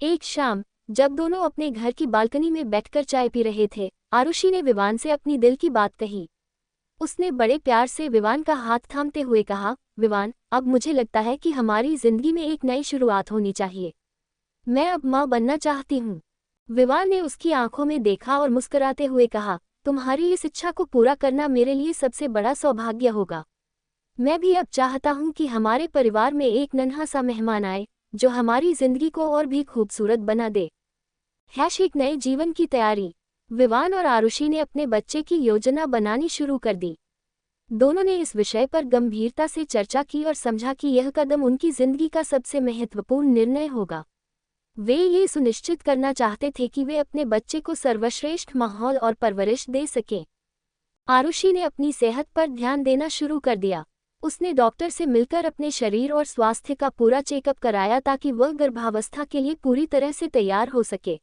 एक शाम जब दोनों अपने घर की बालकनी में बैठकर चाय पी रहे थे, आरुषि ने विवान से अपनी दिल की बात कही। उसने बड़े प्यार से विवान का हाथ थामते हुए कहा, विवान, अब मुझे लगता है कि हमारी जिंदगी में एक नई शुरुआत होनी चाहिए। मैं अब माँ बनना चाहती हूँ। विवान ने उसकी आंखों में देखा और मुस्कुराते हुए कहा, तुम्हारी इस इच्छा को पूरा करना मेरे लिए सबसे बड़ा सौभाग्य होगा। मैं भी अब चाहता हूँ कि हमारे परिवार में एक नन्हा सा मेहमान आए जो हमारी जिंदगी को और भी खूबसूरत बना दे। एक नए जीवन की तैयारी। विवान और आरुषि ने अपने बच्चे की योजना बनानी शुरू कर दी। दोनों ने इस विषय पर गंभीरता से चर्चा की और समझा कि यह कदम उनकी जिंदगी का सबसे महत्वपूर्ण निर्णय होगा। वे ये सुनिश्चित करना चाहते थे कि वे अपने बच्चे को सर्वश्रेष्ठ माहौल और परवरिश दे सकें। आरुषि ने अपनी सेहत पर ध्यान देना शुरू कर दिया। उसने डॉक्टर से मिलकर अपने शरीर और स्वास्थ्य का पूरा चेकअप कराया ताकि वह गर्भावस्था के लिए पूरी तरह से तैयार हो सके।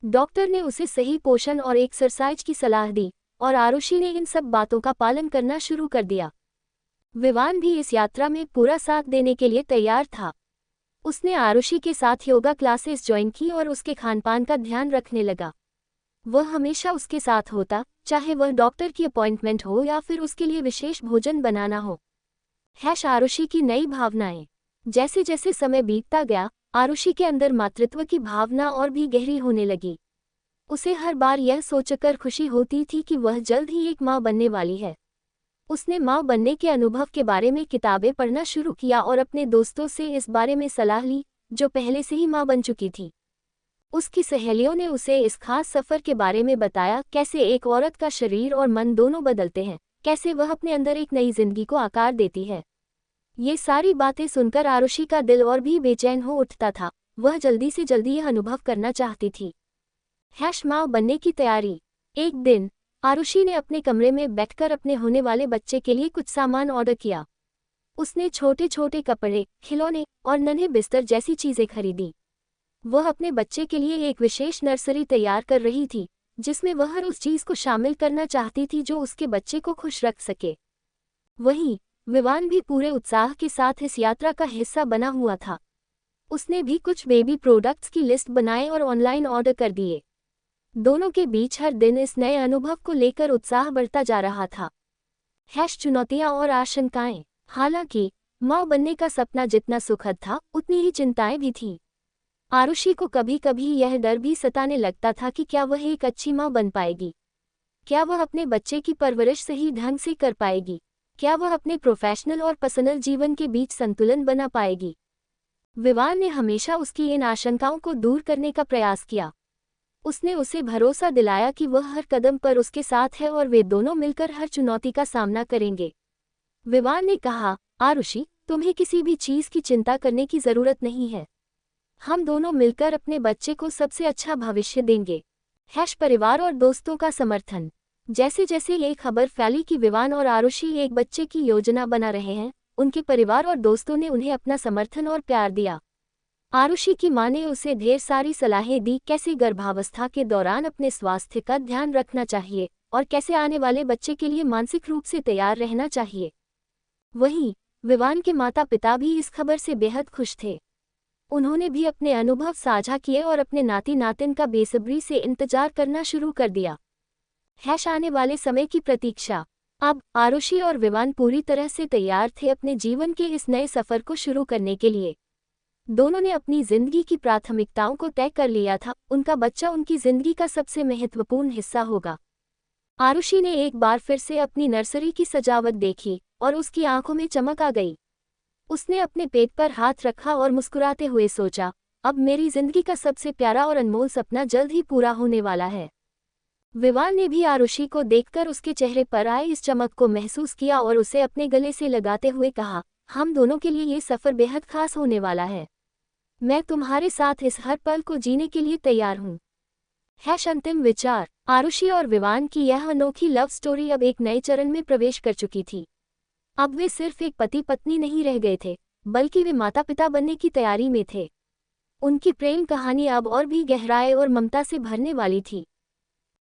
डॉक्टर ने उसे सही पोषण और एक्सरसाइज की सलाह दी और आरुषि ने इन सब बातों का पालन करना शुरू कर दिया। विवान भी इस यात्रा में पूरा साथ देने के लिए तैयार था। उसने आरुषि के साथ योगा क्लासेस ज्वाइन की और उसके खानपान का ध्यान रखने लगा। वह हमेशा उसके साथ होता, चाहे वह डॉक्टर की अपॉइंटमेंट हो या फिर उसके लिए विशेष भोजन बनाना हो। आरुषि की नई भावनाएं। जैसे जैसे समय बीतता गया, आरुषि के अंदर मातृत्व की भावना और भी गहरी होने लगी। उसे हर बार यह सोचकर खुशी होती थी कि वह जल्द ही एक माँ बनने वाली है। उसने माँ बनने के अनुभव के बारे में किताबें पढ़ना शुरू किया और अपने दोस्तों से इस बारे में सलाह ली जो पहले से ही माँ बन चुकी थी। उसकी सहेलियों ने उसे इस खास सफ़र के बारे में बताया, कैसे एक औरत का शरीर और मन दोनों बदलते हैं, कैसे वह अपने अंदर एक नई जिंदगी को आकार देती है। ये सारी बातें सुनकर आरुषि का दिल और भी बेचैन हो उठता था। वह जल्दी से जल्दी यह अनुभव करना चाहती थी। माँ बनने की तैयारी। एक दिन आरुषि ने अपने कमरे में बैठकर अपने होने वाले बच्चे के लिए कुछ सामान ऑर्डर किया। उसने छोटे छोटे कपड़े, खिलौने और नन्हे बिस्तर जैसी चीजें खरीदी। वह अपने बच्चे के लिए एक विशेष नर्सरी तैयार कर रही थी जिसमें वह हर उस चीज को शामिल करना चाहती थी जो उसके बच्चे को खुश रख सके। वहीं विवान भी पूरे उत्साह के साथ इस यात्रा का हिस्सा बना हुआ था। उसने भी कुछ बेबी प्रोडक्ट्स की लिस्ट बनाए और ऑनलाइन ऑर्डर कर दिए। दोनों के बीच हर दिन इस नए अनुभव को लेकर उत्साह बढ़ता जा रहा था। चुनौतियां और आशंकाएं। हालांकि माँ बनने का सपना जितना सुखद था, उतनी ही चिंताएं भी थीं। आरुषि को कभी कभी यह डर भी सताने लगता था कि क्या वह एक अच्छी माँ बन पाएगी, क्या वह अपने बच्चे की परवरिश सही ढंग से कर पाएगी, क्या वह अपने प्रोफेशनल और पर्सनल जीवन के बीच संतुलन बना पाएगी। विवान ने हमेशा उसकी इन आशंकाओं को दूर करने का प्रयास किया। उसने उसे भरोसा दिलाया कि वह हर कदम पर उसके साथ है और वे दोनों मिलकर हर चुनौती का सामना करेंगे। विवान ने कहा, आरुषि, तुम्हें किसी भी चीज की चिंता करने की जरूरत नहीं है। हम दोनों मिलकर अपने बच्चे को सबसे अच्छा भविष्य देंगे। परिवार और दोस्तों का समर्थन। जैसे जैसे ये खबर फैली कि विवान और आरुषि एक बच्चे की योजना बना रहे हैं, उनके परिवार और दोस्तों ने उन्हें अपना समर्थन और प्यार दिया। आरुषि की मां ने उसे ढेर सारी सलाहें दी, कैसे गर्भावस्था के दौरान अपने स्वास्थ्य का ध्यान रखना चाहिए और कैसे आने वाले बच्चे के लिए मानसिक रूप से तैयार रहना चाहिए। वहीं विवान के माता पिता भी इस खबर से बेहद खुश थे। उन्होंने भी अपने अनुभव साझा किए और अपने नाती नातिन का बेसब्री से इंतजार करना शुरू कर दिया। आने वाले समय की प्रतीक्षा। अब आरुषि और विवान पूरी तरह से तैयार थे अपने जीवन के इस नए सफर को शुरू करने के लिए। दोनों ने अपनी जिंदगी की प्राथमिकताओं को तय कर लिया था। उनका बच्चा उनकी जिंदगी का सबसे महत्वपूर्ण हिस्सा होगा। आरुषि ने एक बार फिर से अपनी नर्सरी की सजावट देखी और उसकी आंखों में चमक आ गई। उसने अपने पेट पर हाथ रखा और मुस्कुराते हुए सोचा, अब मेरी जिंदगी का सबसे प्यारा और अनमोल सपना जल्द ही पूरा होने वाला है। विवान ने भी आरुषि को देखकर उसके चेहरे पर आए इस चमक को महसूस किया और उसे अपने गले से लगाते हुए कहा, हम दोनों के लिए ये सफर बेहद खास होने वाला है। मैं तुम्हारे साथ इस हर पल को जीने के लिए तैयार हूँ। अंतिम विचार। आरुषि और विवान की यह अनोखी लव स्टोरी अब एक नए चरण में प्रवेश कर चुकी थी। अब वे सिर्फ एक पति पत्नी नहीं रह गए थे, बल्कि वे माता पिता बनने की तैयारी में थे। उनकी प्रेम कहानी अब और भी गहराई और ममता से भरने वाली थी।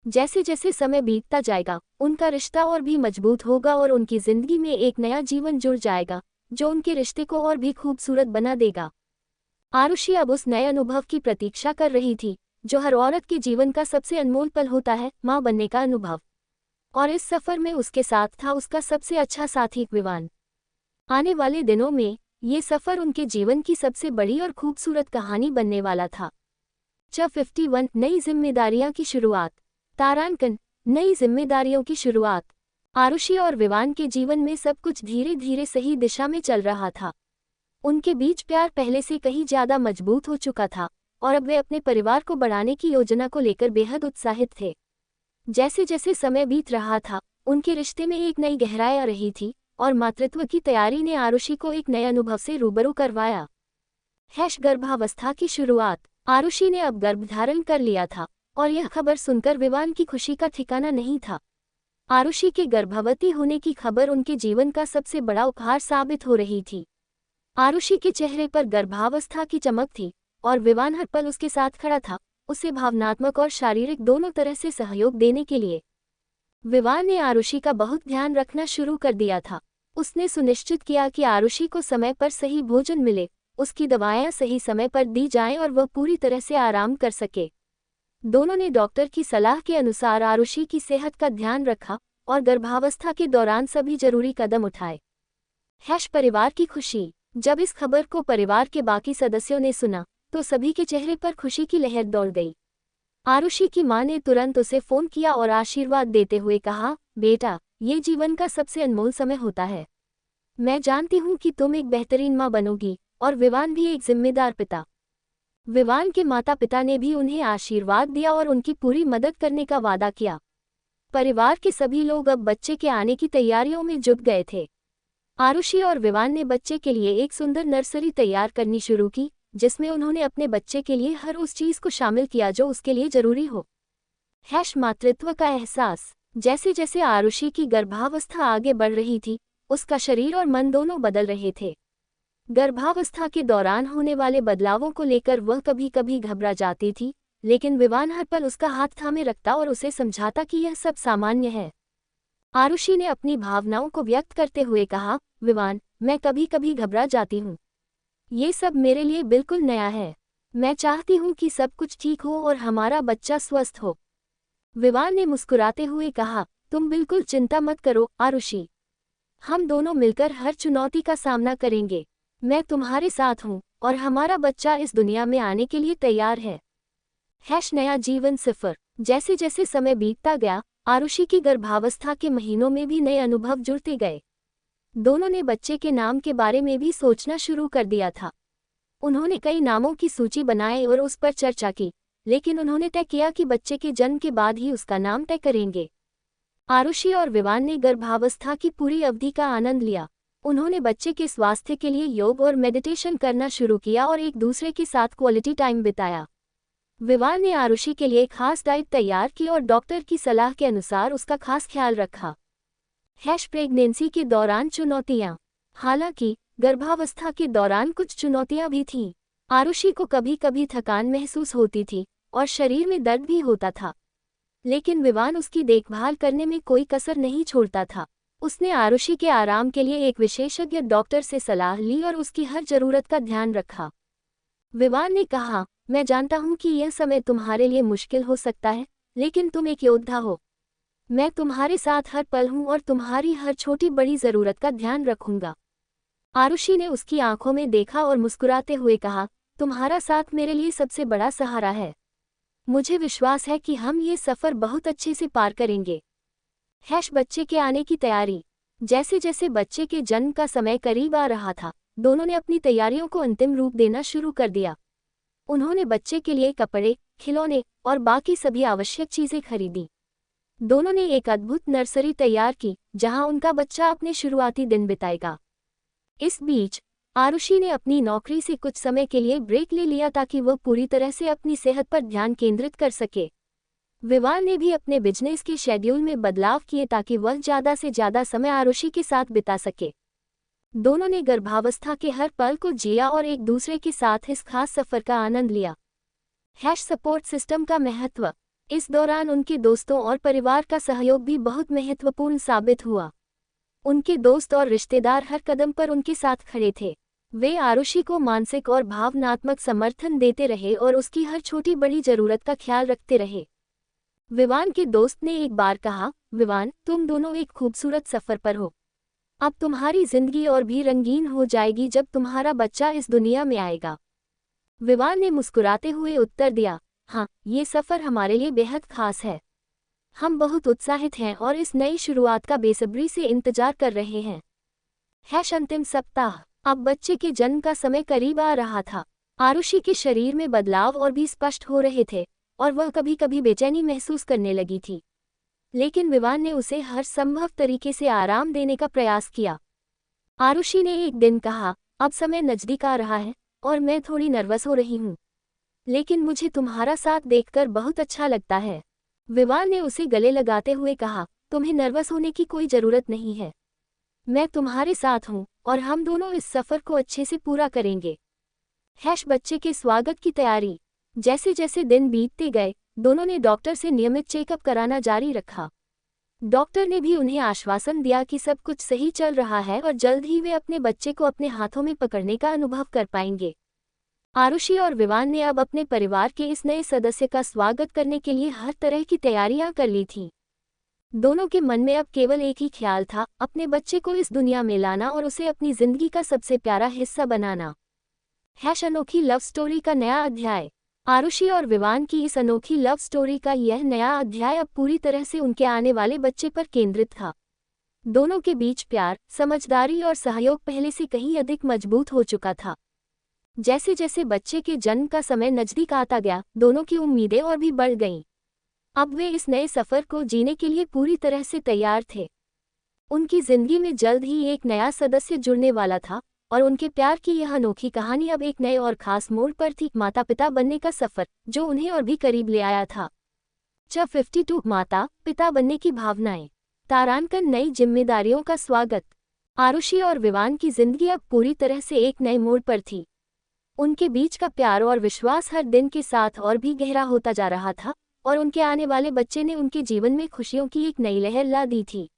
जैसे जैसे समय बीतता जाएगा, उनका रिश्ता और भी मजबूत होगा और उनकी जिंदगी में एक नया जीवन जुड़ जाएगा, जो उनके रिश्ते को और भी खूबसूरत बना देगा। आरुषि अब उस नए अनुभव की प्रतीक्षा कर रही थी, जो हर औरत के जीवन का सबसे अनमोल पल होता है, मां बनने का अनुभव। और इस सफर में उसके साथ था उसका सबसे अच्छा साथी विवान। आने वाले दिनों में ये सफर उनके जीवन की सबसे बड़ी और खूबसूरत कहानी बनने वाला था। चैप्टर 51 नई जिम्मेदारियां की शुरुआत। तारांकन। नई जिम्मेदारियों की शुरुआत। आरुषि और विवान के जीवन में सब कुछ धीरे धीरे सही दिशा में चल रहा था। उनके बीच प्यार पहले से कहीं ज्यादा मजबूत हो चुका था और अब वे अपने परिवार को बढ़ाने की योजना को लेकर बेहद उत्साहित थे। जैसे जैसे समय बीत रहा था, उनके रिश्ते में एक नई गहराई आ रही थी और मातृत्व की तैयारी ने आरुषि को एक नए अनुभव से रूबरू करवाया। गर्भावस्था की शुरुआत। आरुषि ने अब गर्भधारण कर लिया था और यह खबर सुनकर विवान की खुशी का ठिकाना नहीं था। आरुषि के गर्भवती होने की खबर उनके जीवन का सबसे बड़ा उपहार साबित हो रही थी। आरुषि के चेहरे पर गर्भावस्था की चमक थी और विवान हर पल उसके साथ खड़ा था, उसे भावनात्मक और शारीरिक दोनों तरह से सहयोग देने के लिए। विवान ने आरुषि का बहुत ध्यान रखना शुरू कर दिया था। उसने सुनिश्चित किया कि आरुषि को समय पर सही भोजन मिले, उसकी दवाएं सही समय पर दी जाएं और वह पूरी तरह से आराम कर सके। दोनों ने डॉक्टर की सलाह के अनुसार आरुषि की सेहत का ध्यान रखा और गर्भावस्था के दौरान सभी जरूरी कदम उठाए। परिवार की खुशी। जब इस खबर को परिवार के बाकी सदस्यों ने सुना, तो सभी के चेहरे पर खुशी की लहर दौड़ गई। आरुषि की मां ने तुरंत उसे फोन किया और आशीर्वाद देते हुए कहा, बेटा, ये जीवन का सबसे अनमोल समय होता है। मैं जानती हूँ कि तुम एक बेहतरीन मां बनोगी और विवान भी एक जिम्मेदार पिता। विवान के माता पिता ने भी उन्हें आशीर्वाद दिया और उनकी पूरी मदद करने का वादा किया। परिवार के सभी लोग अब बच्चे के आने की तैयारियों में जुट गए थे। आरुषि और विवान ने बच्चे के लिए एक सुंदर नर्सरी तैयार करनी शुरू की, जिसमें उन्होंने अपने बच्चे के लिए हर उस चीज को शामिल किया जो उसके लिए जरूरी हो। मातृत्व का एहसास। जैसे जैसे आरुषि की गर्भावस्था आगे बढ़ रही थी, उसका शरीर और मन दोनों बदल रहे थे। गर्भावस्था के दौरान होने वाले बदलावों को लेकर वह कभी कभी घबरा जाती थी, लेकिन विवान हर पल उसका हाथ थामे रखता और उसे समझाता कि यह सब सामान्य है। आरुषि ने अपनी भावनाओं को व्यक्त करते हुए कहा, विवान, मैं कभी कभी घबरा जाती हूँ। ये सब मेरे लिए बिल्कुल नया है। मैं चाहती हूँ कि सब कुछ ठीक हो और हमारा बच्चा स्वस्थ हो। विवान ने मुस्कुराते हुए कहा, तुम बिल्कुल चिंता मत करो आरुषि। हम दोनों मिलकर हर चुनौती का सामना करेंगे। मैं तुम्हारे साथ हूँ और हमारा बच्चा इस दुनिया में आने के लिए तैयार है। नया जीवन सफर। जैसे जैसे समय बीतता गया, आरुषि की गर्भावस्था के महीनों में भी नए अनुभव जुड़ते गए। दोनों ने बच्चे के नाम के बारे में भी सोचना शुरू कर दिया था। उन्होंने कई नामों की सूची बनाई और उस पर चर्चा की, लेकिन उन्होंने तय किया कि बच्चे के जन्म के बाद ही उसका नाम तय करेंगे। आरुषि और विवान ने गर्भावस्था की पूरी अवधि का आनंद लिया। उन्होंने बच्चे के स्वास्थ्य के लिए योग और मेडिटेशन करना शुरू किया और एक दूसरे के साथ क्वालिटी टाइम बिताया। विवान ने आरुषि के लिए खास डाइट तैयार की और डॉक्टर की सलाह के अनुसार उसका खास ख्याल रखा। प्रेगनेंसी के दौरान चुनौतियां। हालांकि गर्भावस्था के दौरान कुछ चुनौतियां भी थीं। आरुषि को कभी कभी थकान महसूस होती थी और शरीर में दर्द भी होता था, लेकिन विवान उसकी देखभाल करने में कोई कसर नहीं छोड़ता था। उसने आरुषि के आराम के लिए एक विशेषज्ञ डॉक्टर से सलाह ली और उसकी हर जरूरत का ध्यान रखा। विवान ने कहा, मैं जानता हूं कि यह समय तुम्हारे लिए मुश्किल हो सकता है, लेकिन तुम एक योद्धा हो। मैं तुम्हारे साथ हर पल हूं और तुम्हारी हर छोटी बड़ी जरूरत का ध्यान रखूंगा। आरुषि ने उसकी आंखों में देखा और मुस्कुराते हुए कहा, तुम्हारा साथ मेरे लिए सबसे बड़ा सहारा है। मुझे विश्वास है कि हम ये सफर बहुत अच्छे से पार करेंगे। बच्चे के आने की तैयारी। जैसे जैसे बच्चे के जन्म का समय करीब आ रहा था, दोनों ने अपनी तैयारियों को अंतिम रूप देना शुरू कर दिया। उन्होंने बच्चे के लिए कपड़े, खिलौने और बाकी सभी आवश्यक चीजें खरीदी। दोनों ने एक अद्भुत नर्सरी तैयार की, जहां उनका बच्चा अपने शुरुआती दिन बिताएगा। इस बीच आरुषि ने अपनी नौकरी से कुछ समय के लिए ब्रेक ले लिया ताकि वह पूरी तरह से अपनी सेहत पर ध्यान केंद्रित कर सके। विवान ने भी अपने बिजनेस के शेड्यूल में बदलाव किए ताकि वह ज़्यादा से ज़्यादा समय आरुषि के साथ बिता सके। दोनों ने गर्भावस्था के हर पल को जिया और एक दूसरे के साथ इस खास सफर का आनंद लिया। सपोर्ट सिस्टम का महत्व। इस दौरान उनके दोस्तों और परिवार का सहयोग भी बहुत महत्वपूर्ण साबित हुआ। उनके दोस्त और रिश्तेदार हर कदम पर उनके साथ खड़े थे। वे आरुषि को मानसिक और भावनात्मक समर्थन देते रहे और उसकी हर छोटी बड़ी जरूरत का ख्याल रखते रहे। विवान के दोस्त ने एक बार कहा, विवान, तुम दोनों एक खूबसूरत सफर पर हो। अब तुम्हारी जिंदगी और भी रंगीन हो जाएगी जब तुम्हारा बच्चा इस दुनिया में आएगा। विवान ने मुस्कुराते हुए उत्तर दिया, हाँ, ये सफर हमारे लिए बेहद खास है। हम बहुत उत्साहित हैं और इस नई शुरुआत का बेसब्री से इंतजार कर रहे हैं। अंतिम सप्ताह। अब बच्चे के जन्म का समय करीब आ रहा था। आरुषि के शरीर में बदलाव और भी स्पष्ट हो रहे थे और वह कभी कभी बेचैनी महसूस करने लगी थी, लेकिन विवान ने उसे हर संभव तरीके से आराम देने का प्रयास किया। आरुषि ने एक दिन कहा, अब समय नजदीक आ रहा है और मैं थोड़ी नर्वस हो रही हूँ, लेकिन मुझे तुम्हारा साथ देखकर बहुत अच्छा लगता है। विवान ने उसे गले लगाते हुए कहा, तुम्हें नर्वस होने की कोई जरूरत नहीं है। मैं तुम्हारे साथ हूँ और हम दोनों इस सफर को अच्छे से पूरा करेंगे। बच्चे के स्वागत की तैयारी। जैसे जैसे दिन बीतते गए, दोनों ने डॉक्टर से नियमित चेकअप कराना जारी रखा। डॉक्टर ने भी उन्हें आश्वासन दिया कि सब कुछ सही चल रहा है और जल्द ही वे अपने बच्चे को अपने हाथों में पकड़ने का अनुभव कर पाएंगे। आरुषि और विवान ने अब अपने परिवार के इस नए सदस्य का स्वागत करने के लिए हर तरह की तैयारियां कर ली थीं। दोनों के मन में अब केवल एक ही ख्याल था, अपने बच्चे को इस दुनिया में लाना और उसे अपनी जिंदगी का सबसे प्यारा हिस्सा बनाना। अनोखी लव स्टोरी का नया अध्याय। आरुषि और विवान की इस अनोखी लव स्टोरी का यह नया अध्याय अब पूरी तरह से उनके आने वाले बच्चे पर केंद्रित था। दोनों के बीच प्यार, समझदारी और सहयोग पहले से कहीं अधिक मजबूत हो चुका था। जैसे जैसे बच्चे के जन्म का समय नजदीक आता गया, दोनों की उम्मीदें और भी बढ़ गईं। अब वे इस नए सफर को जीने के लिए पूरी तरह से तैयार थे। उनकी जिंदगी में जल्द ही एक नया सदस्य जुड़ने वाला था और उनके प्यार की यह अनोखी कहानी अब एक नए और खास मोड़ पर थी। माता पिता बनने का सफर, जो उन्हें और भी करीब ले आया था। 52 माता पिता बनने की भावनाएं। तारांकन नई जिम्मेदारियों का स्वागत। आरुषि और विवान की जिंदगी अब पूरी तरह से एक नए मोड़ पर थी। उनके बीच का प्यार और विश्वास हर दिन के साथ और भी गहरा होता जा रहा था और उनके आने वाले बच्चे ने उनके जीवन में खुशियों की एक नई लहर ला दी थी।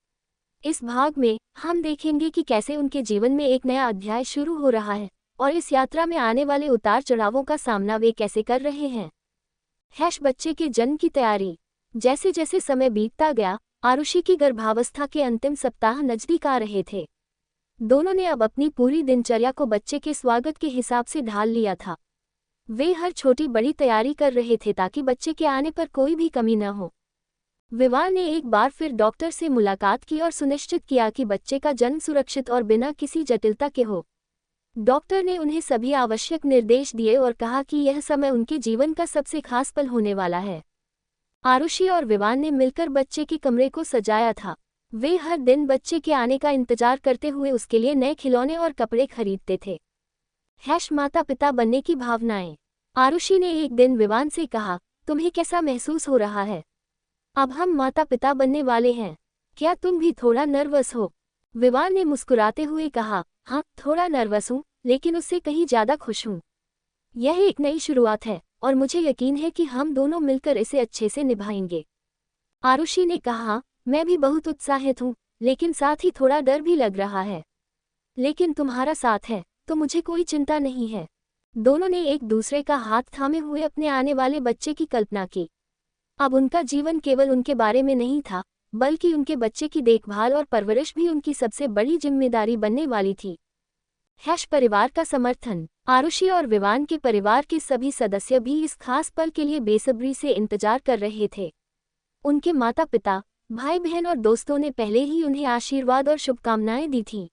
इस भाग में हम देखेंगे कि कैसे उनके जीवन में एक नया अध्याय शुरू हो रहा है और इस यात्रा में आने वाले उतार चढ़ावों का सामना वे कैसे कर रहे हैं। बच्चे के जन्म की तैयारी। जैसे जैसे समय बीतता गया, आरुषि की गर्भावस्था के अंतिम सप्ताह नजदीक आ रहे थे। दोनों ने अब अपनी पूरी दिनचर्या को बच्चे के स्वागत के हिसाब से ढाल लिया था। वे हर छोटी बड़ी तैयारी कर रहे थे ताकि बच्चे के आने पर कोई भी कमी न हो। विवान ने एक बार फिर डॉक्टर से मुलाकात की और सुनिश्चित किया कि बच्चे का जन्म सुरक्षित और बिना किसी जटिलता के हो। डॉक्टर ने उन्हें सभी आवश्यक निर्देश दिए और कहा कि यह समय उनके जीवन का सबसे खास पल होने वाला है। आरुषि और विवान ने मिलकर बच्चे के कमरे को सजाया था। वे हर दिन बच्चे के आने का इंतजार करते हुए उसके लिए नए खिलौने और कपड़े खरीदते थे। माता पिता बनने की भावनाएं। आरुषि ने एक दिन विवान से कहा, तुम्हें कैसा महसूस हो रहा है? अब हम माता पिता बनने वाले हैं। क्या तुम भी थोड़ा नर्वस हो? विवान ने मुस्कुराते हुए कहा, हाँ, थोड़ा नर्वस हूँ, लेकिन उससे कहीं ज्यादा खुश हूँ। यह एक नई शुरुआत है और मुझे यकीन है कि हम दोनों मिलकर इसे अच्छे से निभाएंगे। आरुषि ने कहा, मैं भी बहुत उत्साहित हूँ, लेकिन साथ ही थोड़ा डर भी लग रहा है। लेकिन तुम्हारा साथ है तो मुझे कोई चिंता नहीं है। दोनों ने एक दूसरे का हाथ थामे हुए अपने आने वाले बच्चे की कल्पना की। अब उनका जीवन केवल उनके बारे में नहीं था, बल्कि उनके बच्चे की देखभाल और परवरिश भी उनकी सबसे बड़ी जिम्मेदारी बनने वाली थी। परिवार का समर्थन। आरुषि और विवान के परिवार के सभी सदस्य भी इस खास पल के लिए बेसब्री से इंतजार कर रहे थे। उनके माता पिता, भाई बहन और दोस्तों ने पहले ही उन्हें आशीर्वाद और शुभकामनाएं दी थीं।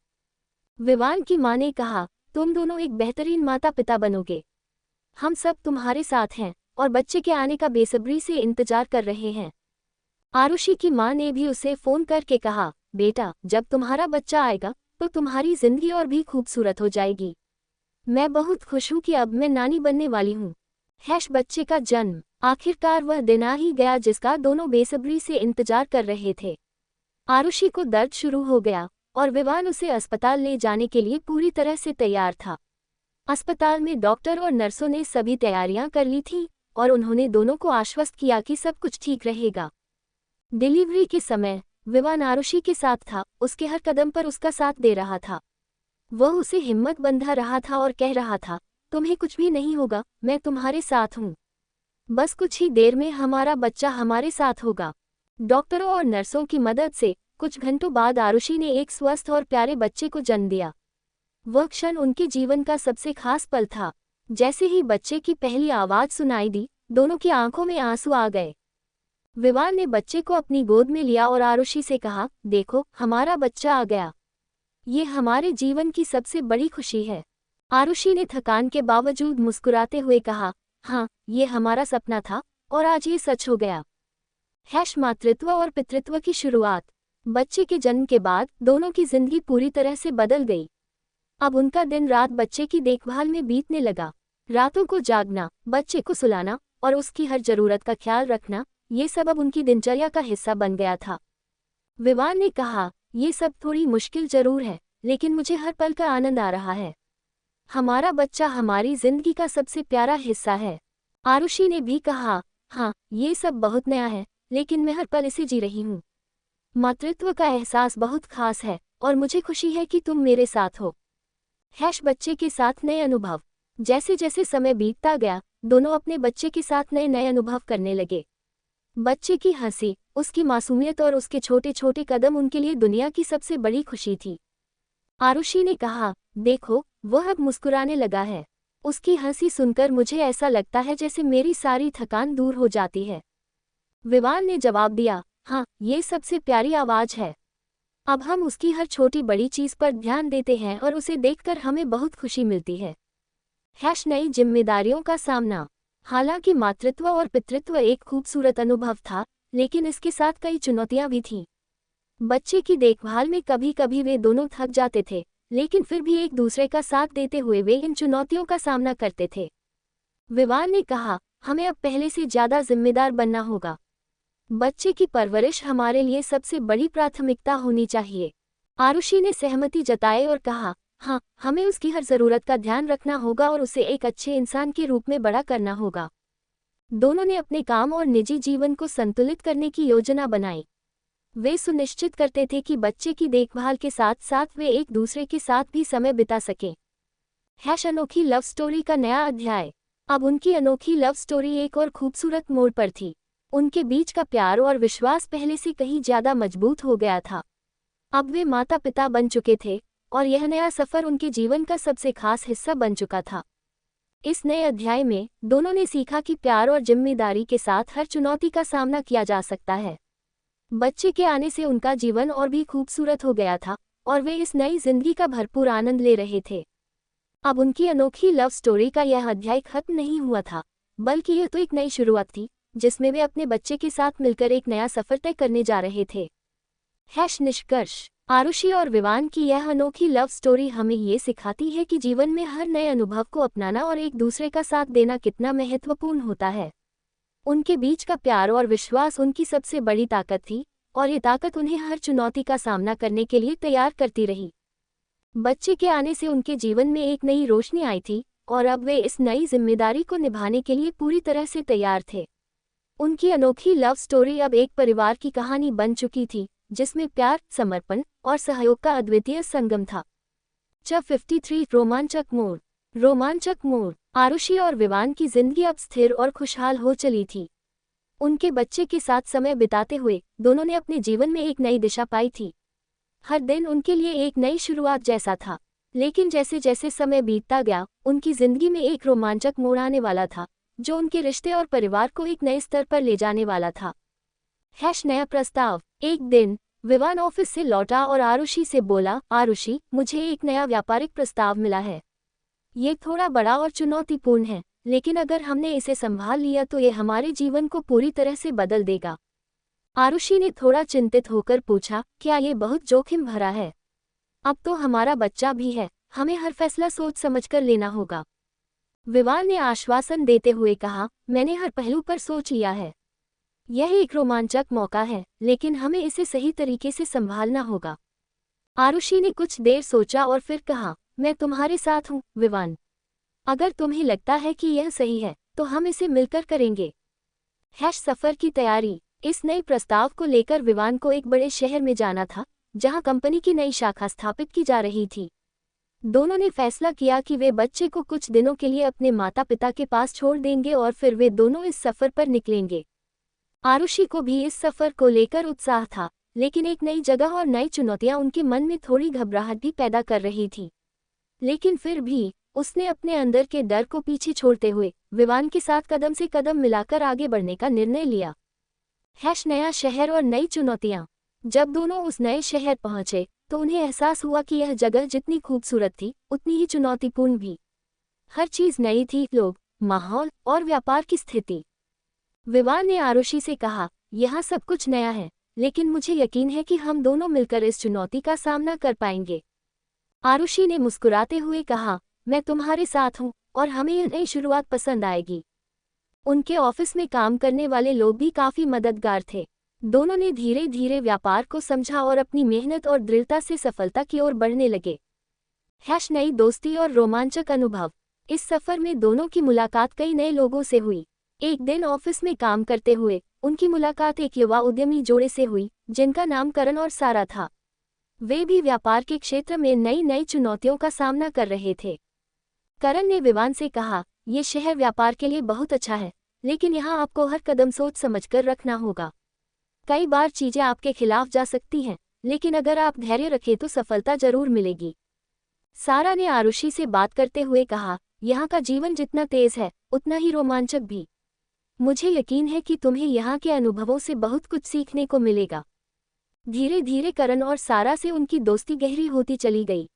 विवान की मां ने कहा, तुम दोनों एक बेहतरीन माता पिता बनोगे। हम सब तुम्हारे साथ हैं और बच्चे के आने का बेसब्री से इंतजार कर रहे हैं। आरुषि की मां ने भी उसे फोन करके कहा, बेटा, जब तुम्हारा बच्चा आएगा तो तुम्हारी जिंदगी और भी खूबसूरत हो जाएगी। मैं बहुत खुश हूं कि अब मैं नानी बनने वाली हूं। बच्चे का जन्म। आखिरकार वह दिन आ ही गया जिसका दोनों बेसब्री से इंतजार कर रहे थे। आरुषि को दर्द शुरू हो गया और विवान उसे अस्पताल ले जाने के लिए पूरी तरह से तैयार था। अस्पताल में डॉक्टर और नर्सों ने सभी तैयारियां कर ली थीं और उन्होंने दोनों को आश्वस्त किया कि सब कुछ ठीक रहेगा। डिलीवरी के समय विवान आरुषि के साथ था, उसके हर कदम पर उसका साथ दे रहा था। वह उसे हिम्मत बंधा रहा था और कह रहा था, तुम्हें कुछ भी नहीं होगा, मैं तुम्हारे साथ हूँ। बस कुछ ही देर में हमारा बच्चा हमारे साथ होगा। डॉक्टरों और नर्सों की मदद से कुछ घंटों बाद आरुषि ने एक स्वस्थ और प्यारे बच्चे को जन्म दिया। वह क्षण उनके जीवन का सबसे खास पल था। जैसे ही बच्चे की पहली आवाज सुनाई दी, दोनों की आंखों में आंसू आ गए। विवान ने बच्चे को अपनी गोद में लिया और आरुषि से कहा, देखो, हमारा बच्चा आ गया। ये हमारे जीवन की सबसे बड़ी खुशी है। आरुषि ने थकान के बावजूद मुस्कुराते हुए कहा, हाँ, ये हमारा सपना था और आज ये सच हो गया। मातृत्व और पितृत्व की शुरुआत। बच्चे के जन्म के बाद दोनों की जिंदगी पूरी तरह से बदल गई। अब उनका दिन रात बच्चे की देखभाल में बीतने लगा। रातों को जागना, बच्चे को सुलाना और उसकी हर जरूरत का ख्याल रखना, ये सब अब उनकी दिनचर्या का हिस्सा बन गया था। विवान ने कहा, ये सब थोड़ी मुश्किल जरूर है, लेकिन मुझे हर पल का आनंद आ रहा है। हमारा बच्चा हमारी जिंदगी का सबसे प्यारा हिस्सा है। आरुषि ने भी कहा, हाँ, ये सब बहुत नया है, लेकिन मैं हर पल इसे जी रही हूँ। मातृत्व का एहसास बहुत खास है और मुझे खुशी है कि तुम मेरे साथ हो। बच्चे के साथ नए अनुभव। जैसे जैसे समय बीतता गया, दोनों अपने बच्चे के साथ नए नए अनुभव करने लगे। बच्चे की हंसी, उसकी मासूमियत और उसके छोटे छोटे कदम उनके लिए दुनिया की सबसे बड़ी खुशी थी। आरुषि ने कहा, देखो, वह अब मुस्कुराने लगा है। उसकी हंसी सुनकर मुझे ऐसा लगता है जैसे मेरी सारी थकान दूर हो जाती है। विवान ने जवाब दिया, हाँ, ये सबसे प्यारी आवाज है। अब हम उसकी हर छोटी बड़ी चीज पर ध्यान देते हैं और उसे देखकर हमें बहुत खुशी मिलती है। नई जिम्मेदारियों का सामना। हालांकि मातृत्व और पितृत्व एक खूबसूरत अनुभव था, लेकिन इसके साथ कई चुनौतियां भी थीं। बच्चे की देखभाल में कभी कभी वे दोनों थक जाते थे, लेकिन फिर भी एक दूसरे का साथ देते हुए वे इन चुनौतियों का सामना करते थे। विवान ने कहा, हमें अब पहले से ज्यादा जिम्मेदार बनना होगा। बच्चे की परवरिश हमारे लिए सबसे बड़ी प्राथमिकता होनी चाहिए। आरुषि ने सहमति जताई और कहा, हाँ, हमें उसकी हर जरूरत का ध्यान रखना होगा और उसे एक अच्छे इंसान के रूप में बड़ा करना होगा। दोनों ने अपने काम और निजी जीवन को संतुलित करने की योजना बनाई। वे सुनिश्चित करते थे कि बच्चे की देखभाल के साथ साथ वे एक दूसरे के साथ भी समय बिता सकें। अनोखी लव स्टोरी का नया अध्याय। अब उनकी अनोखी लव स्टोरी एक और खूबसूरत मोड़ पर थी। उनके बीच का प्यार और विश्वास पहले से कहीं ज्यादा मजबूत हो गया था। अब वे माता पिता बन चुके थे और यह नया सफर उनके जीवन का सबसे खास हिस्सा बन चुका था। इस नए अध्याय में दोनों ने सीखा कि प्यार और जिम्मेदारी के साथ हर चुनौती का सामना किया जा सकता है। बच्चे के आने से उनका जीवन और भी खूबसूरत हो गया था और वे इस नई जिंदगी का भरपूर आनंद ले रहे थे। अब उनकी अनोखी लव स्टोरी का यह अध्याय खत्म नहीं हुआ था, बल्कि यह तो एक नई शुरुआत थी जिसमें वे अपने बच्चे के साथ मिलकर एक नया सफर तय करने जा रहे थे। निष्कर्ष। आरुषि और विवान की यह अनोखी लव स्टोरी हमें ये सिखाती है कि जीवन में हर नए अनुभव को अपनाना और एक दूसरे का साथ देना कितना महत्वपूर्ण होता है। उनके बीच का प्यार और विश्वास उनकी सबसे बड़ी ताकत थी और ये ताकत उन्हें हर चुनौती का सामना करने के लिए तैयार करती रही। बच्चे के आने से उनके जीवन में एक नई रोशनी आई थी और अब वे इस नई जिम्मेदारी को निभाने के लिए पूरी तरह से तैयार थे। उनकी अनोखी लव स्टोरी अब एक परिवार की कहानी बन चुकी थी, जिसमें प्यार, समर्पण और सहयोग का अद्वितीय संगम था। चैप्टर 53 रोमांचक मोड़। आरुषि और विवान की जिंदगी अब स्थिर और खुशहाल हो चली थी। उनके बच्चे के साथ समय बिताते हुए दोनों ने अपने जीवन में एक नई दिशा पाई थी। हर दिन उनके लिए एक नई शुरुआत जैसा था, लेकिन जैसे जैसे समय बीतता गया, उनकी जिंदगी में एक रोमांचक मोड़ आने वाला था, जो उनके रिश्ते और परिवार को एक नए स्तर पर ले जाने वाला था। नया प्रस्ताव। एक दिन विवान ऑफिस से लौटा और आरुषि से बोला, आरुषि, मुझे एक नया व्यापारिक प्रस्ताव मिला है। ये थोड़ा बड़ा और चुनौतीपूर्ण है, लेकिन अगर हमने इसे संभाल लिया तो ये हमारे जीवन को पूरी तरह से बदल देगा। आरुषि ने थोड़ा चिंतित होकर पूछा, क्या ये बहुत जोखिम भरा है? अब तो हमारा बच्चा भी है, हमें हर फैसला सोच समझकर लेना होगा। विवान ने आश्वासन देते हुए कहा, मैंने हर पहलू पर सोच लिया है। यह एक रोमांचक मौका है, लेकिन हमें इसे सही तरीके से संभालना होगा। आरुषि ने कुछ देर सोचा और फिर कहा, मैं तुम्हारे साथ हूँ विवान। अगर तुम्हें लगता है कि यह सही है तो हम इसे मिलकर करेंगे। सफर की तैयारी। इस नए प्रस्ताव को लेकर विवान को एक बड़े शहर में जाना था, जहां कंपनी की नई शाखा स्थापित की जा रही थी। दोनों ने फैसला किया कि वे बच्चे को कुछ दिनों के लिए अपने माता पिता के पास छोड़ देंगे और फिर वे दोनों इस सफर पर निकलेंगे। आरुषि को भी इस सफर को लेकर उत्साह था, लेकिन एक नई जगह और नई चुनौतियां उनके मन में थोड़ी घबराहट भी पैदा कर रही थी। लेकिन फिर भी उसने अपने अंदर के डर को पीछे छोड़ते हुए विवान के साथ कदम से कदम मिलाकर आगे बढ़ने का निर्णय लिया। नया शहर और नई चुनौतियां। जब दोनों उस नए शहर पहुंचे तो उन्हें एहसास हुआ कि यह जगह जितनी खूबसूरत थी उतनी ही चुनौतीपूर्ण भी। हर चीज नई थी, लोग, माहौल और व्यापार की स्थिति। विवान ने आरुषि से कहा, यहाँ सब कुछ नया है, लेकिन मुझे यकीन है कि हम दोनों मिलकर इस चुनौती का सामना कर पाएंगे। आरुषि ने मुस्कुराते हुए कहा, मैं तुम्हारे साथ हूँ और हमें यह नई शुरुआत पसंद आएगी। उनके ऑफिस में काम करने वाले लोग भी काफी मददगार थे। दोनों ने धीरे धीरे व्यापार को समझा और अपनी मेहनत और दृढ़ता से सफलता की ओर बढ़ने लगे। नई दोस्ती और रोमांचक अनुभव। इस सफर में दोनों की मुलाकात कई नए लोगों से हुई। एक दिन ऑफिस में काम करते हुए उनकी मुलाकात एक युवा उद्यमी जोड़े से हुई, जिनका नाम करण और सारा था। वे भी व्यापार के क्षेत्र में नई नई चुनौतियों का सामना कर रहे थे। करण ने विवान से कहा, ये शहर व्यापार के लिए बहुत अच्छा है, लेकिन यहाँ आपको हर कदम सोच समझकर रखना होगा। कई बार चीजें आपके खिलाफ जा सकती हैं, लेकिन अगर आप धैर्य रखें तो सफलता जरूर मिलेगी। सारा ने आरुषि से बात करते हुए कहा, यहाँ का जीवन जितना तेज है उतना ही रोमांचक भी। मुझे यकीन है कि तुम्हें यहाँ के अनुभवों से बहुत कुछ सीखने को मिलेगा। धीरे धीरे करण और सारा से उनकी दोस्ती गहरी होती चली गई।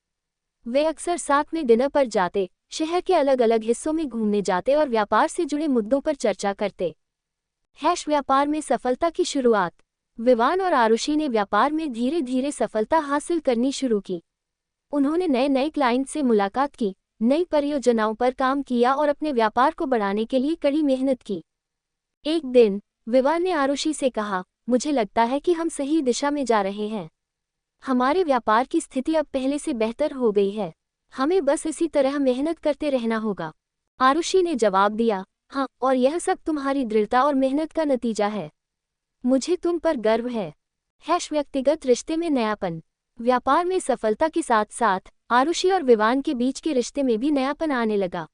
वे अक्सर साथ में डिनर पर जाते, शहर के अलग अलग हिस्सों में घूमने जाते और व्यापार से जुड़े मुद्दों पर चर्चा करते। व्यापार में सफलता की शुरुआत। विवान और आरुषि ने व्यापार में धीरे धीरे सफलता हासिल करनी शुरू की। उन्होंने नए नए क्लाइंट से मुलाकात की, नई परियोजनाओं पर काम किया और अपने व्यापार को बढ़ाने के लिए कड़ी मेहनत की। एक दिन विवान ने आरुषि से कहा, मुझे लगता है कि हम सही दिशा में जा रहे हैं। हमारे व्यापार की स्थिति अब पहले से बेहतर हो गई है, हमें बस इसी तरह मेहनत करते रहना होगा। आरुषि ने जवाब दिया, हाँ, और यह सब तुम्हारी दृढ़ता और मेहनत का नतीजा है। मुझे तुम पर गर्व है। व्यक्तिगत रिश्ते में नयापन। व्यापार में सफलता के साथ साथ आरुषि और विवान के बीच के रिश्ते में भी नयापन आने लगा।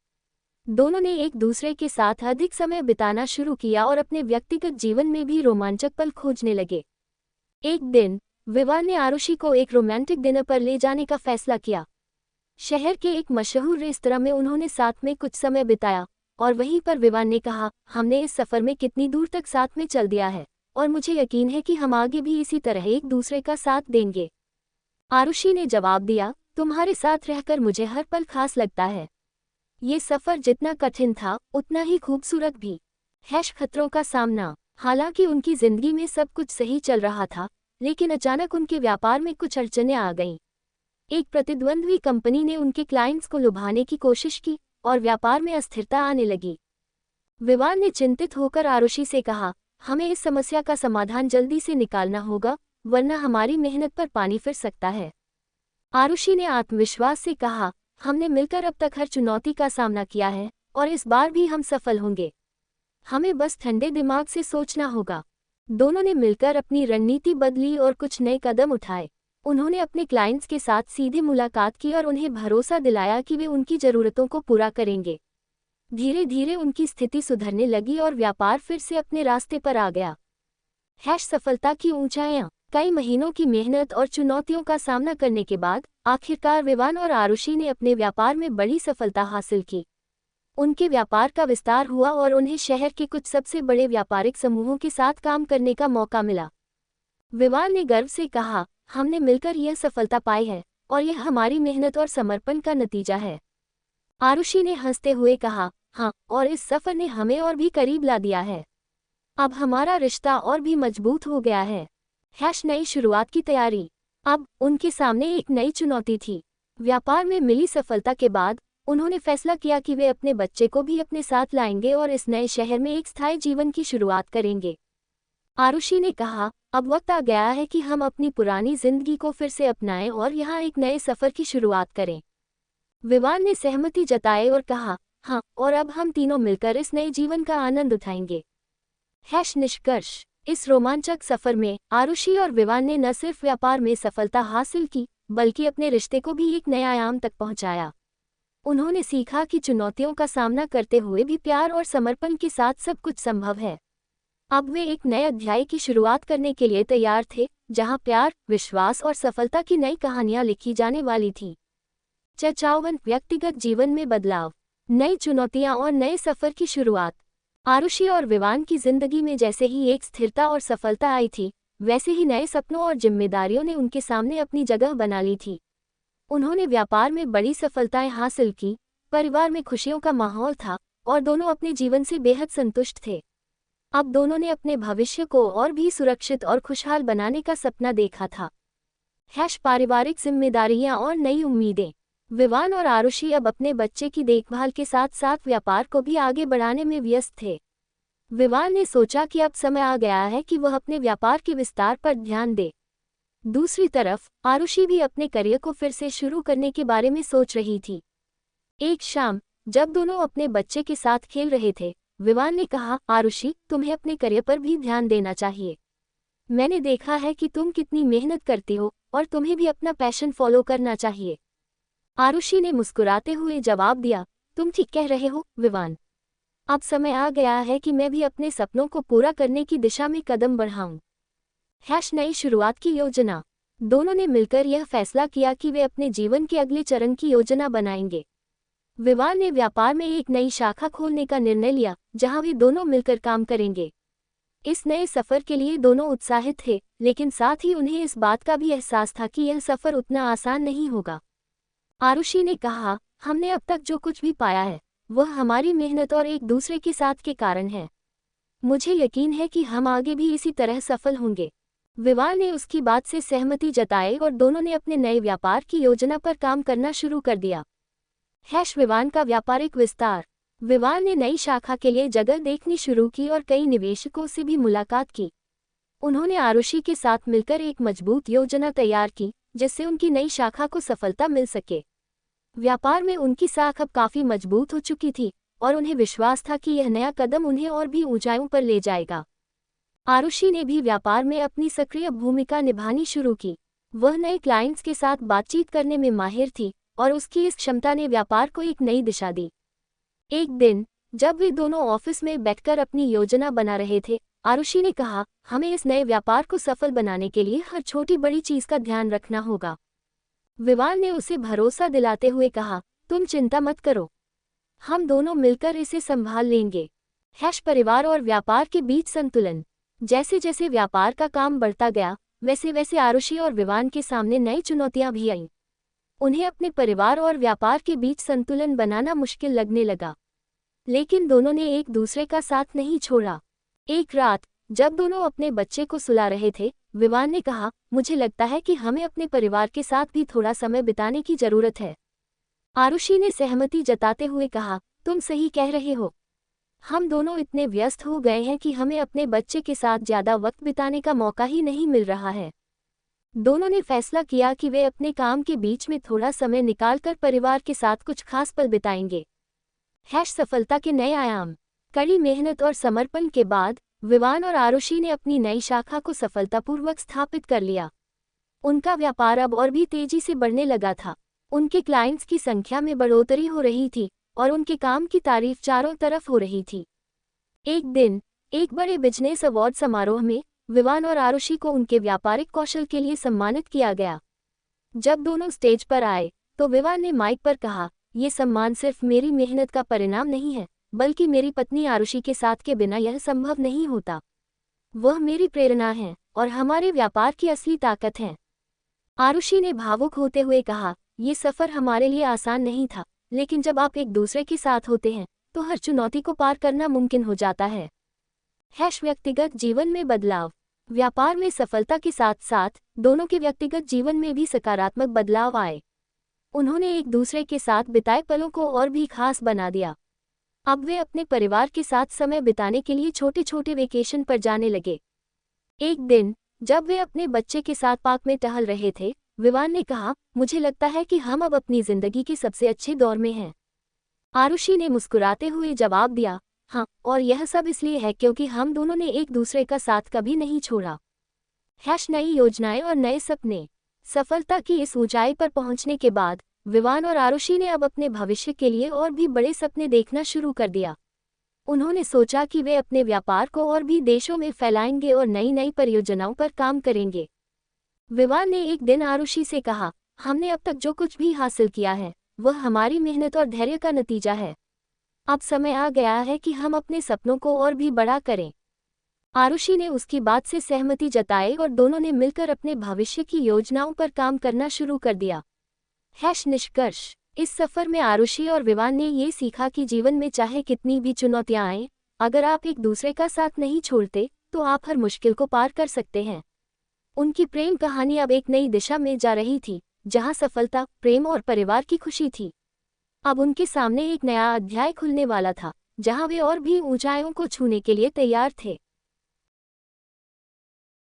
दोनों ने एक दूसरे के साथ अधिक समय बिताना शुरू किया और अपने व्यक्तिगत जीवन में भी रोमांचक पल खोजने लगे। एक दिन विवान ने आरुषि को एक रोमांटिक डिनर पर ले जाने का फैसला किया। शहर के एक मशहूर रेस्तरां में उन्होंने साथ में कुछ समय बिताया और वहीं पर विवान ने कहा, हमने इस सफर में कितनी दूर तक साथ में चल दिया है और मुझे यकीन है कि हम आगे भी इसी तरह एक दूसरे का साथ देंगे। आरुषि ने जवाब दिया, तुम्हारे साथ रहकर मुझे हर पल खास लगता है। ये सफर जितना कठिन था उतना ही खूबसूरत भी। खतरों का सामना। हालांकि उनकी जिंदगी में सब कुछ सही चल रहा था, लेकिन अचानक उनके व्यापार में कुछ अड़चनें आ गईं। एक प्रतिद्वंद्वी कंपनी ने उनके क्लाइंट्स को लुभाने की कोशिश की और व्यापार में अस्थिरता आने लगी। विवान ने चिंतित होकर आरुषि से कहा, हमें इस समस्या का समाधान जल्दी से निकालना होगा, वरना हमारी मेहनत पर पानी फिर सकता है। आरुषि ने आत्मविश्वास से कहा, हमने मिलकर अब तक हर चुनौती का सामना किया है और इस बार भी हम सफल होंगे। हमें बस ठंडे दिमाग से सोचना होगा। दोनों ने मिलकर अपनी रणनीति बदली और कुछ नए कदम उठाए। उन्होंने अपने क्लाइंट्स के साथ सीधे मुलाकात की और उन्हें भरोसा दिलाया कि वे उनकी ज़रूरतों को पूरा करेंगे। धीरे धीरे उनकी स्थिति सुधरने लगी और व्यापार फिर से अपने रास्ते पर आ गया। सफलता की ऊंचाइयां। कई महीनों की मेहनत और चुनौतियों का सामना करने के बाद आखिरकार विवान और आरुषि ने अपने व्यापार में बड़ी सफलता हासिल की। उनके व्यापार का विस्तार हुआ और उन्हें शहर के कुछ सबसे बड़े व्यापारिक समूहों के साथ काम करने का मौका मिला। विवान ने गर्व से कहा, हमने मिलकर यह सफलता पाई है और यह हमारी मेहनत और समर्पण का नतीजा है। आरुषि ने हंसते हुए कहा, हाँ, और इस सफर ने हमें और भी करीब ला दिया है। अब हमारा रिश्ता और भी मजबूत हो गया है। नई शुरुआत की तैयारी। अब उनके सामने एक नई चुनौती थी। व्यापार में मिली सफलता के बाद उन्होंने फैसला किया कि वे अपने बच्चे को भी अपने साथ लाएंगे और इस नए शहर में एक स्थायी जीवन की शुरुआत करेंगे। आरुषि ने कहा, अब वक्त आ गया है कि हम अपनी पुरानी जिंदगी को फिर से अपनाएं और यहाँ एक नए सफर की शुरुआत करें। विवान ने सहमति जताई और कहा, हाँ, और अब हम तीनों मिलकर इस नए जीवन का आनंद उठाएंगे। निष्कर्ष। इस रोमांचक सफर में आरुषि और विवान ने न सिर्फ व्यापार में सफलता हासिल की, बल्कि अपने रिश्ते को भी एक नए आयाम तक पहुंचाया। उन्होंने सीखा कि चुनौतियों का सामना करते हुए भी प्यार और समर्पण के साथ सब कुछ संभव है। अब वे एक नए अध्याय की शुरुआत करने के लिए तैयार थे, जहां प्यार, विश्वास और सफलता की नई कहानियां लिखी जाने वाली थीं। 54 व्यक्तिगत जीवन में बदलाव, नई चुनौतियां और नए सफर की शुरुआत। आरुषि और विवान की जिंदगी में जैसे ही एक स्थिरता और सफलता आई थी, वैसे ही नए सपनों और जिम्मेदारियों ने उनके सामने अपनी जगह बना ली थी। उन्होंने व्यापार में बड़ी सफलताएं हासिल की, परिवार में खुशियों का माहौल था और दोनों अपने जीवन से बेहद संतुष्ट थे। अब दोनों ने अपने भविष्य को और भी सुरक्षित और खुशहाल बनाने का सपना देखा था। पारिवारिक जिम्मेदारियां और नई उम्मीदें। विवान और आरुषि अब अपने बच्चे की देखभाल के साथ साथ व्यापार को भी आगे बढ़ाने में व्यस्त थे। विवान ने सोचा कि अब समय आ गया है कि वह अपने व्यापार के विस्तार पर ध्यान दे। दूसरी तरफ आरुषि भी अपने करियर को फिर से शुरू करने के बारे में सोच रही थी। एक शाम जब दोनों अपने बच्चे के साथ खेल रहे थे, विवान ने कहा, आरुषि, तुम्हें अपने करियर पर भी ध्यान देना चाहिए। मैंने देखा है कि तुम कितनी मेहनत करती हो और तुम्हें भी अपना पैशन फॉलो करना चाहिए। आरुषि ने मुस्कुराते हुए जवाब दिया, तुम ठीक कह रहे हो, विवान। अब समय आ गया है कि मैं भी अपने सपनों को पूरा करने की दिशा में कदम बढ़ाऊं। नई शुरुआत की योजना। दोनों ने मिलकर यह फैसला किया कि वे अपने जीवन के अगले चरण की योजना बनाएंगे। विवान ने व्यापार में एक नई शाखा खोलने का निर्णय लिया, जहां वे दोनों मिलकर काम करेंगे। इस नए सफर के लिए दोनों उत्साहित थे, लेकिन साथ ही उन्हें इस बात का भी एहसास था कि यह सफर उतना आसान नहीं होगा। आरुषि ने कहा, हमने अब तक जो कुछ भी पाया है, वह हमारी मेहनत और एक दूसरे के साथ के कारण है। मुझे यकीन है कि हम आगे भी इसी तरह सफल होंगे। विवान ने उसकी बात से सहमति जताई और दोनों ने अपने नए व्यापार की योजना पर काम करना शुरू कर दिया। विवान का व्यापारिक विस्तार। विवान ने नई शाखा के लिए जगह देखनी शुरू की और कई निवेशकों से भी मुलाकात की। उन्होंने आरुषि के साथ मिलकर एक मजबूत योजना तैयार की, जिससे उनकी नई शाखा को सफलता मिल सके। व्यापार में उनकी साख अब काफी मजबूत हो चुकी थी और उन्हें विश्वास था कि यह नया कदम उन्हें और भी ऊंचाइयों पर ले जाएगा। आरुषि ने भी व्यापार में अपनी सक्रिय भूमिका निभानी शुरू की। वह नए क्लाइंट्स के साथ बातचीत करने में माहिर थी और उसकी इस क्षमता ने व्यापार को एक नई दिशा दी। एक दिन जब वे दोनों ऑफिस में बैठकर अपनी योजना बना रहे थे, आरुषि ने कहा, हमें इस नए व्यापार को सफल बनाने के लिए हर छोटी बड़ी चीज का ध्यान रखना होगा। विवान ने उसे भरोसा दिलाते हुए कहा, तुम चिंता मत करो, हम दोनों मिलकर इसे संभाल लेंगे। परिवार और व्यापार के बीच संतुलन। जैसे जैसे व्यापार का काम बढ़ता गया, वैसे वैसे आरुषि और विवान के सामने नई चुनौतियां भी आईं। उन्हें अपने परिवार और व्यापार के बीच संतुलन बनाना मुश्किल लगने लगा, लेकिन दोनों ने एक दूसरे का साथ नहीं छोड़ा। एक रात जब दोनों अपने बच्चे को सुला रहे थे, विवान ने कहा, मुझे लगता है कि हमें अपने परिवार के साथ भी थोड़ा समय बिताने की जरूरत है। आरुषि ने सहमति जताते हुए कहा, तुम सही कह रहे हो, हम दोनों इतने व्यस्त हो गए हैं कि हमें अपने बच्चे के साथ ज़्यादा वक्त बिताने का मौका ही नहीं मिल रहा है। दोनों ने फैसला किया कि वे अपने काम के बीच में थोड़ा समय निकालकर परिवार के साथ कुछ खास पल बिताएंगे। सफलता के नए आयाम। कड़ी मेहनत और समर्पण के बाद विवान और आरुषि ने अपनी नई शाखा को सफलतापूर्वक स्थापित कर लिया। उनका व्यापार अब और भी तेजी से बढ़ने लगा था। उनके क्लाइंट्स की संख्या में बढ़ोतरी हो रही थी और उनके काम की तारीफ चारों तरफ हो रही थी। एक दिन एक बड़े बिजनेस अवार्ड समारोह में विवान और आरुषि को उनके व्यापारिक कौशल के लिए सम्मानित किया गया। जब दोनों स्टेज पर आए तो विवान ने माइक पर कहा, ये सम्मान सिर्फ मेरी मेहनत का परिणाम नहीं है, बल्कि मेरी पत्नी आरुषि के साथ के बिना यह संभव नहीं होता। वह मेरी प्रेरणा है और हमारे व्यापार की असली ताकत है। आरुषि ने भावुक होते हुए कहा, ये सफ़र हमारे लिए आसान नहीं था, लेकिन जब आप एक दूसरे के साथ होते हैं तो हर चुनौती को पार करना मुमकिन हो जाता है। व्यक्तिगत जीवन में बदलाव। व्यापार में सफलता के साथ साथ दोनों के व्यक्तिगत जीवन में भी सकारात्मक बदलाव आए। उन्होंने एक दूसरे के साथ बिताए पलों को और भी खास बना दिया। अब वे अपने परिवार के साथ समय बिताने के लिए छोटे छोटे वेकेशन पर जाने लगे। एक दिन जब वे अपने बच्चे के साथ पार्क में टहल रहे थे, विवान ने कहा, मुझे लगता है कि हम अब अपनी जिंदगी के सबसे अच्छे दौर में हैं। आरुषि ने मुस्कुराते हुए जवाब दिया, हाँ, और यह सब इसलिए है क्योंकि हम दोनों ने एक दूसरे का साथ कभी नहीं छोड़ा। नई योजनाएं और नए सपने। सफलता की इस ऊंचाई पर पहुंचने के बाद विवान और आरुषि ने अब अपने भविष्य के लिए और भी बड़े सपने देखना शुरू कर दिया। उन्होंने सोचा कि वे अपने व्यापार को और भी देशों में फैलाएंगे और नई नई परियोजनाओं पर काम करेंगे। विवान ने एक दिन आरुषि से कहा, हमने अब तक जो कुछ भी हासिल किया है वह हमारी मेहनत और धैर्य का नतीजा है। अब समय आ गया है कि हम अपने सपनों को और भी बड़ा करें। आरुषि ने उसकी बात से सहमति जताई और दोनों ने मिलकर अपने भविष्य की योजनाओं पर काम करना शुरू कर दिया। निष्कर्ष। इस सफर में आरुषि और विवान ने ये सीखा कि जीवन में चाहे कितनी भी चुनौतियां आएं, अगर आप एक दूसरे का साथ नहीं छोड़ते तो आप हर मुश्किल को पार कर सकते हैं। उनकी प्रेम कहानी अब एक नई दिशा में जा रही थी, जहां सफलता, प्रेम और परिवार की खुशी थी। अब उनके सामने एक नया अध्याय खुलने वाला था, जहां वे और भी ऊंचाइयों को छूने के लिए तैयार थे।